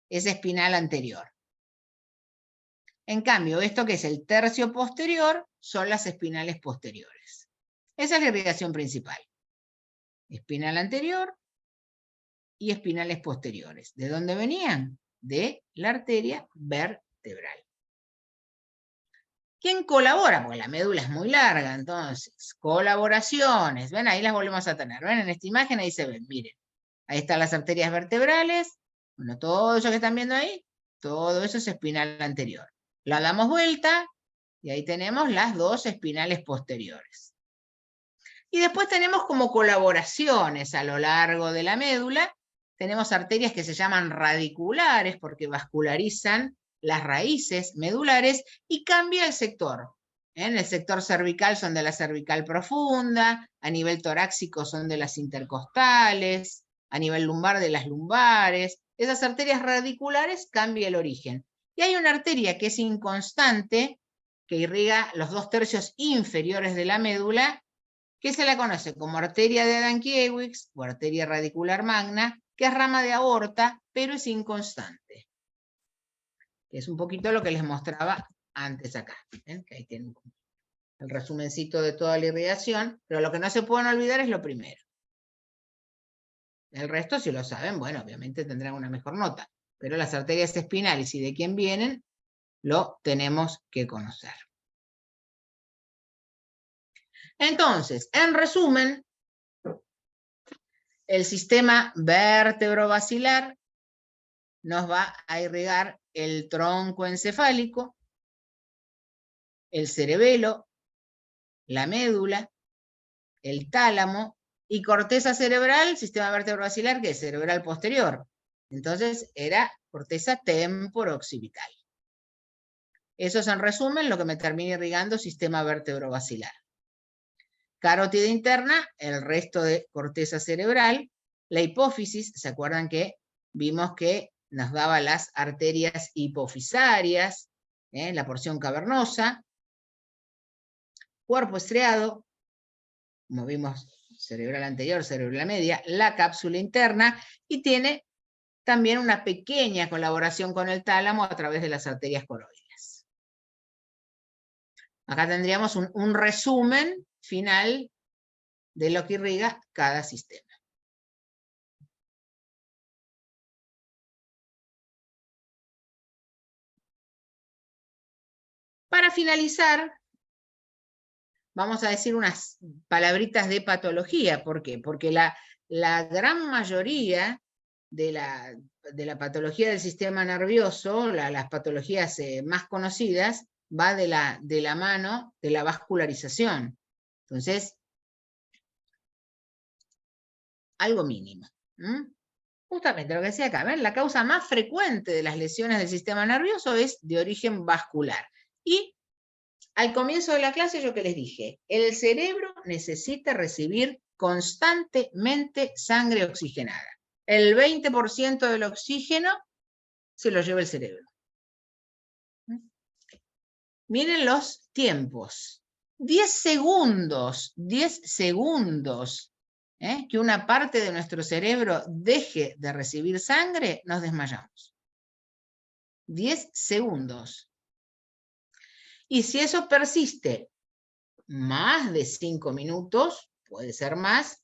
es espinal anterior. En cambio, esto que es el tercio posterior son las espinales posteriores. Esa es la irrigación principal. Espinal anterior y espinales posteriores. ¿De dónde venían? De la arteria vertebral. ¿Quién colabora? Porque la médula es muy larga, entonces, colaboraciones. ¿Ven? Ahí las volvemos a tener. ¿Ven? En esta imagen ahí se ven, miren. Ahí están las arterias vertebrales. Bueno, todo eso que están viendo ahí, todo eso es espinal anterior. La damos vuelta y ahí tenemos las dos espinales posteriores. Y después tenemos como colaboraciones a lo largo de la médula. Tenemos arterias que se llaman radiculares porque vascularizan las raíces medulares y cambia el sector. En el sector cervical son de la cervical profunda, a nivel torácico son de las intercostales, a nivel lumbar de las lumbares. Esas arterias radiculares cambia el origen. Y hay una arteria que es inconstante, que irriga los 2/3 inferiores de la médula, que se la conoce como arteria de Adamkiewicz o arteria radicular magna, que es rama de aorta, pero es inconstante. Es un poquito lo que les mostraba antes acá. ¿Ven? Que ahí tienen el resumencito de toda la irrigación, pero lo que no se pueden olvidar es lo primero. El resto, si lo saben, bueno, obviamente tendrán una mejor nota, pero las arterias espinales y de quién vienen, lo tenemos que conocer. Entonces, en resumen, el sistema vertebrovascular nos va a irrigar el tronco encefálico, el cerebelo, la médula, el tálamo y corteza cerebral, sistema vertebrovascular, que es cerebral posterior. Entonces era corteza temporooccipital. Eso es en resumen lo que me termina irrigando sistema vertebrovascular. Carótida interna, el resto de corteza cerebral, la hipófisis, ¿se acuerdan que vimos que nos daba las arterias hipofisarias, la porción cavernosa? Cuerpo estriado, como vimos, cerebral anterior, cerebral media, la cápsula interna, y tiene también una pequeña colaboración con el tálamo a través de las arterias coroides. Acá tendríamos un resumen final de lo que irriga cada sistema. Para finalizar, vamos a decir unas palabritas de patología. ¿Por qué? Porque la gran mayoría de la patología del sistema nervioso, las patologías más conocidas, va de la mano de la vascularización. Entonces, algo mínimo. Justamente lo que decía acá, ¿ven? La causa más frecuente de las lesiones del sistema nervioso es de origen vascular. Y al comienzo de la clase yo que les dije, el cerebro necesita recibir constantemente sangre oxigenada. El 20% del oxígeno se lo lleva el cerebro. Miren los tiempos. 10 segundos, que una parte de nuestro cerebro deje de recibir sangre, nos desmayamos. 10 segundos. Y si eso persiste más de 5 minutos, puede ser más,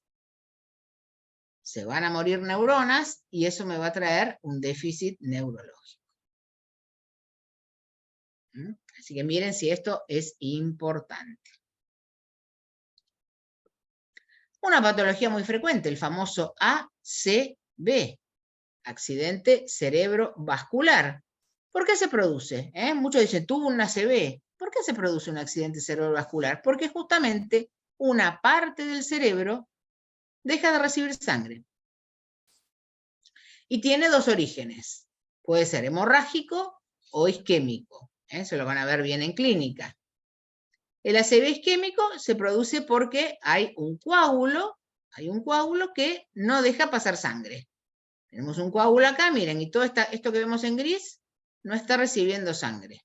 se van a morir neuronas y eso me va a traer un déficit neurológico. Así que miren si esto es importante. Una patología muy frecuente, el famoso ACV, accidente cerebrovascular. ¿Por qué se produce? Muchos dicen, tuvo un ACV. ¿Por qué se produce un accidente cerebrovascular? Porque justamente una parte del cerebro deja de recibir sangre. Y tiene dos orígenes. Puede ser hemorrágico o isquémico. Se lo van a ver bien en clínica. El ACV isquémico se produce porque hay un coágulo que no deja pasar sangre. Tenemos un coágulo acá, miren, y todo esto que vemos en gris no está recibiendo sangre.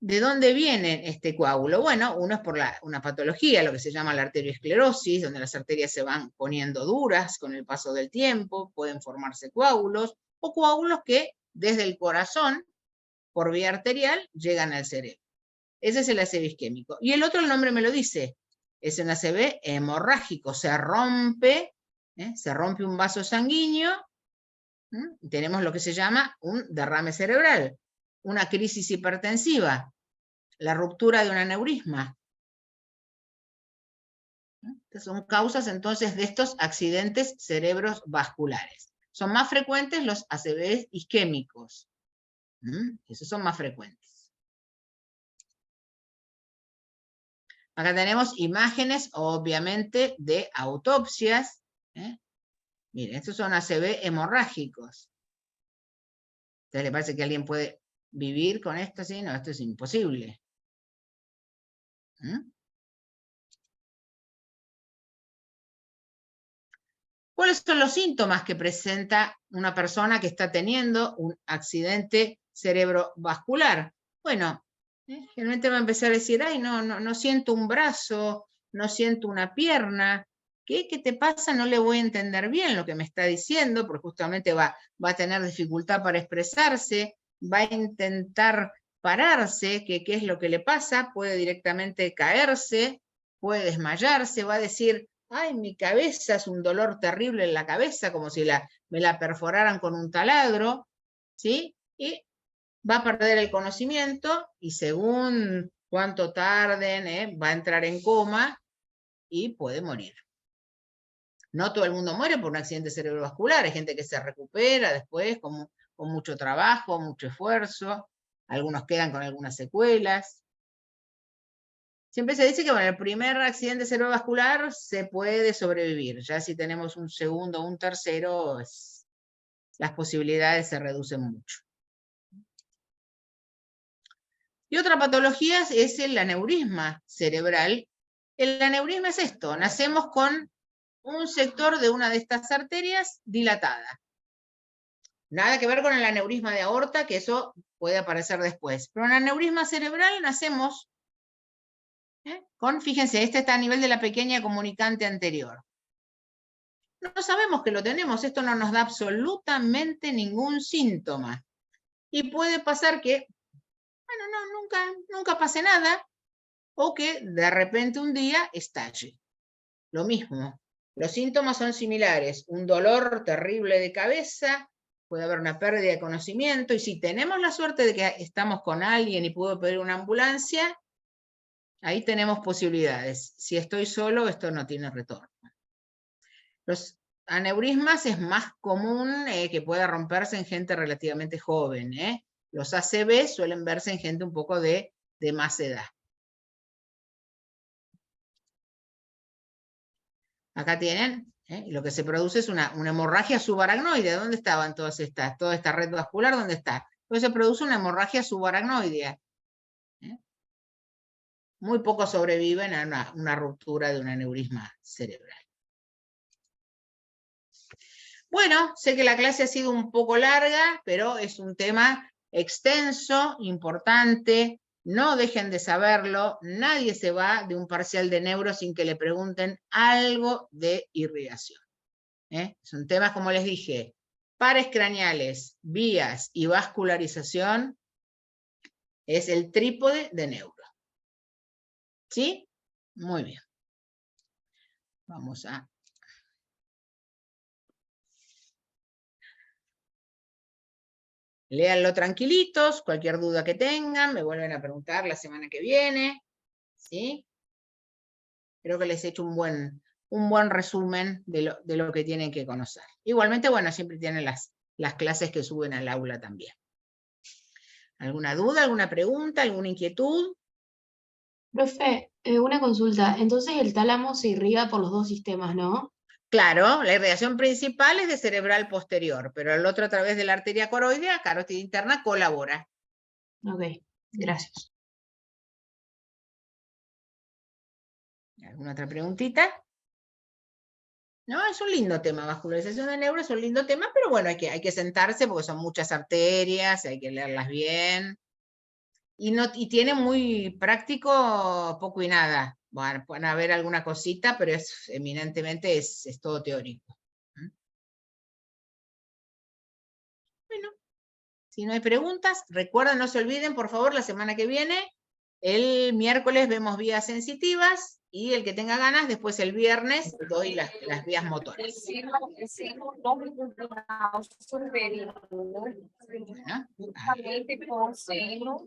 ¿De dónde viene este coágulo? Bueno, uno es por una patología, lo que se llama la arteriosclerosis, donde las arterias se van poniendo duras con el paso del tiempo, pueden formarse coágulos, o coágulos que desde el corazón, por vía arterial, llegan al cerebro. Ese es el ACV isquémico. Y el otro, el nombre me lo dice, es un ACV hemorrágico, se rompe un vaso sanguíneo, y tenemos lo que se llama un derrame cerebral, una crisis hipertensiva, la ruptura de un aneurisma. Estas son causas entonces de estos accidentes cerebrovasculares. Son más frecuentes los ACV isquémicos. Esos son más frecuentes. Acá tenemos imágenes, obviamente, de autopsias. Miren, estos son ACV hemorrágicos. ¿A ustedes les parece que alguien puede vivir con esto? ¿Sí? No, esto es imposible. ¿Cuáles son los síntomas que presenta una persona que está teniendo un accidente cerebrovascular? Bueno, generalmente va a empezar a decir, ay, no siento un brazo, no siento una pierna. ¿Qué te pasa? No le voy a entender bien lo que me está diciendo, porque justamente va a tener dificultad para expresarse, va a intentar pararse, ¿qué es lo que le pasa? Puede directamente caerse, puede desmayarse, va a decir, ay, mi cabeza es un dolor terrible en la cabeza, como si me la perforaran con un taladro, ¿sí? Y va a perder el conocimiento y según cuánto tarden, va a entrar en coma y puede morir. No todo el mundo muere por un accidente cerebrovascular, hay gente que se recupera después con mucho trabajo, mucho esfuerzo, algunos quedan con algunas secuelas. Siempre se dice que bueno, el primer accidente cerebrovascular se puede sobrevivir, ya si tenemos un segundo o un tercero, las posibilidades se reducen mucho. Y otra patología es el aneurisma cerebral. El aneurisma es esto, nacemos con un sector de una de estas arterias dilatada. Nada que ver con el aneurisma de aorta, que eso puede aparecer después. Pero en el aneurisma cerebral nacemos fíjense, este está a nivel de la pequeña comunicante anterior. No sabemos que lo tenemos, esto no nos da absolutamente ningún síntoma. Y puede pasar que, bueno, nunca pase nada, o que de repente un día estalle. Lo mismo, los síntomas son similares, un dolor terrible de cabeza, puede haber una pérdida de conocimiento, y si tenemos la suerte de que estamos con alguien y puedo pedir una ambulancia, ahí tenemos posibilidades. Si estoy solo, esto no tiene retorno. Los aneurismas es más común que pueda romperse en gente relativamente joven. Los ACV suelen verse en gente un poco de más edad. Acá tienen, lo que se produce es una hemorragia subaracnoidea. ¿Dónde estaban toda esta red vascular? ¿Dónde está? Entonces se produce una hemorragia subaracnoidea. Muy pocos sobreviven a una ruptura de un aneurisma cerebral. Bueno, sé que la clase ha sido un poco larga, pero es un tema extenso, importante. No dejen de saberlo. Nadie se va de un parcial de neuro sin que le pregunten algo de irrigación. Son temas, como les dije, pares craneales, vías y vascularización. Es el trípode de neuro. ¿Sí? Muy bien. Vamos a... Léanlo tranquilitos, cualquier duda que tengan, me vuelven a preguntar la semana que viene. ¿Sí? Creo que les he hecho un buen resumen de lo que tienen que conocer. Igualmente, bueno, siempre tienen las clases que suben al aula también. ¿Alguna duda, alguna pregunta, alguna inquietud? Profe, una consulta. Entonces el tálamo se irriga por los dos sistemas, ¿no? Claro, la irrigación principal es de cerebral posterior, pero el otro a través de la arteria coroidea, carótida interna, colabora. Ok, gracias. ¿Alguna otra preguntita? No, es un lindo tema, vascularización de neuro es un lindo tema, pero bueno, hay que sentarse porque son muchas arterias, hay que leerlas bien. Y tiene muy práctico poco y nada. Bueno, pueden haber alguna cosita, pero eminentemente es todo teórico. Bueno, si no hay preguntas, recuerden, no se olviden, por favor, la semana que viene, el miércoles vemos vías sensitivas, y el que tenga ganas, después el viernes doy las vías motoras. Bueno,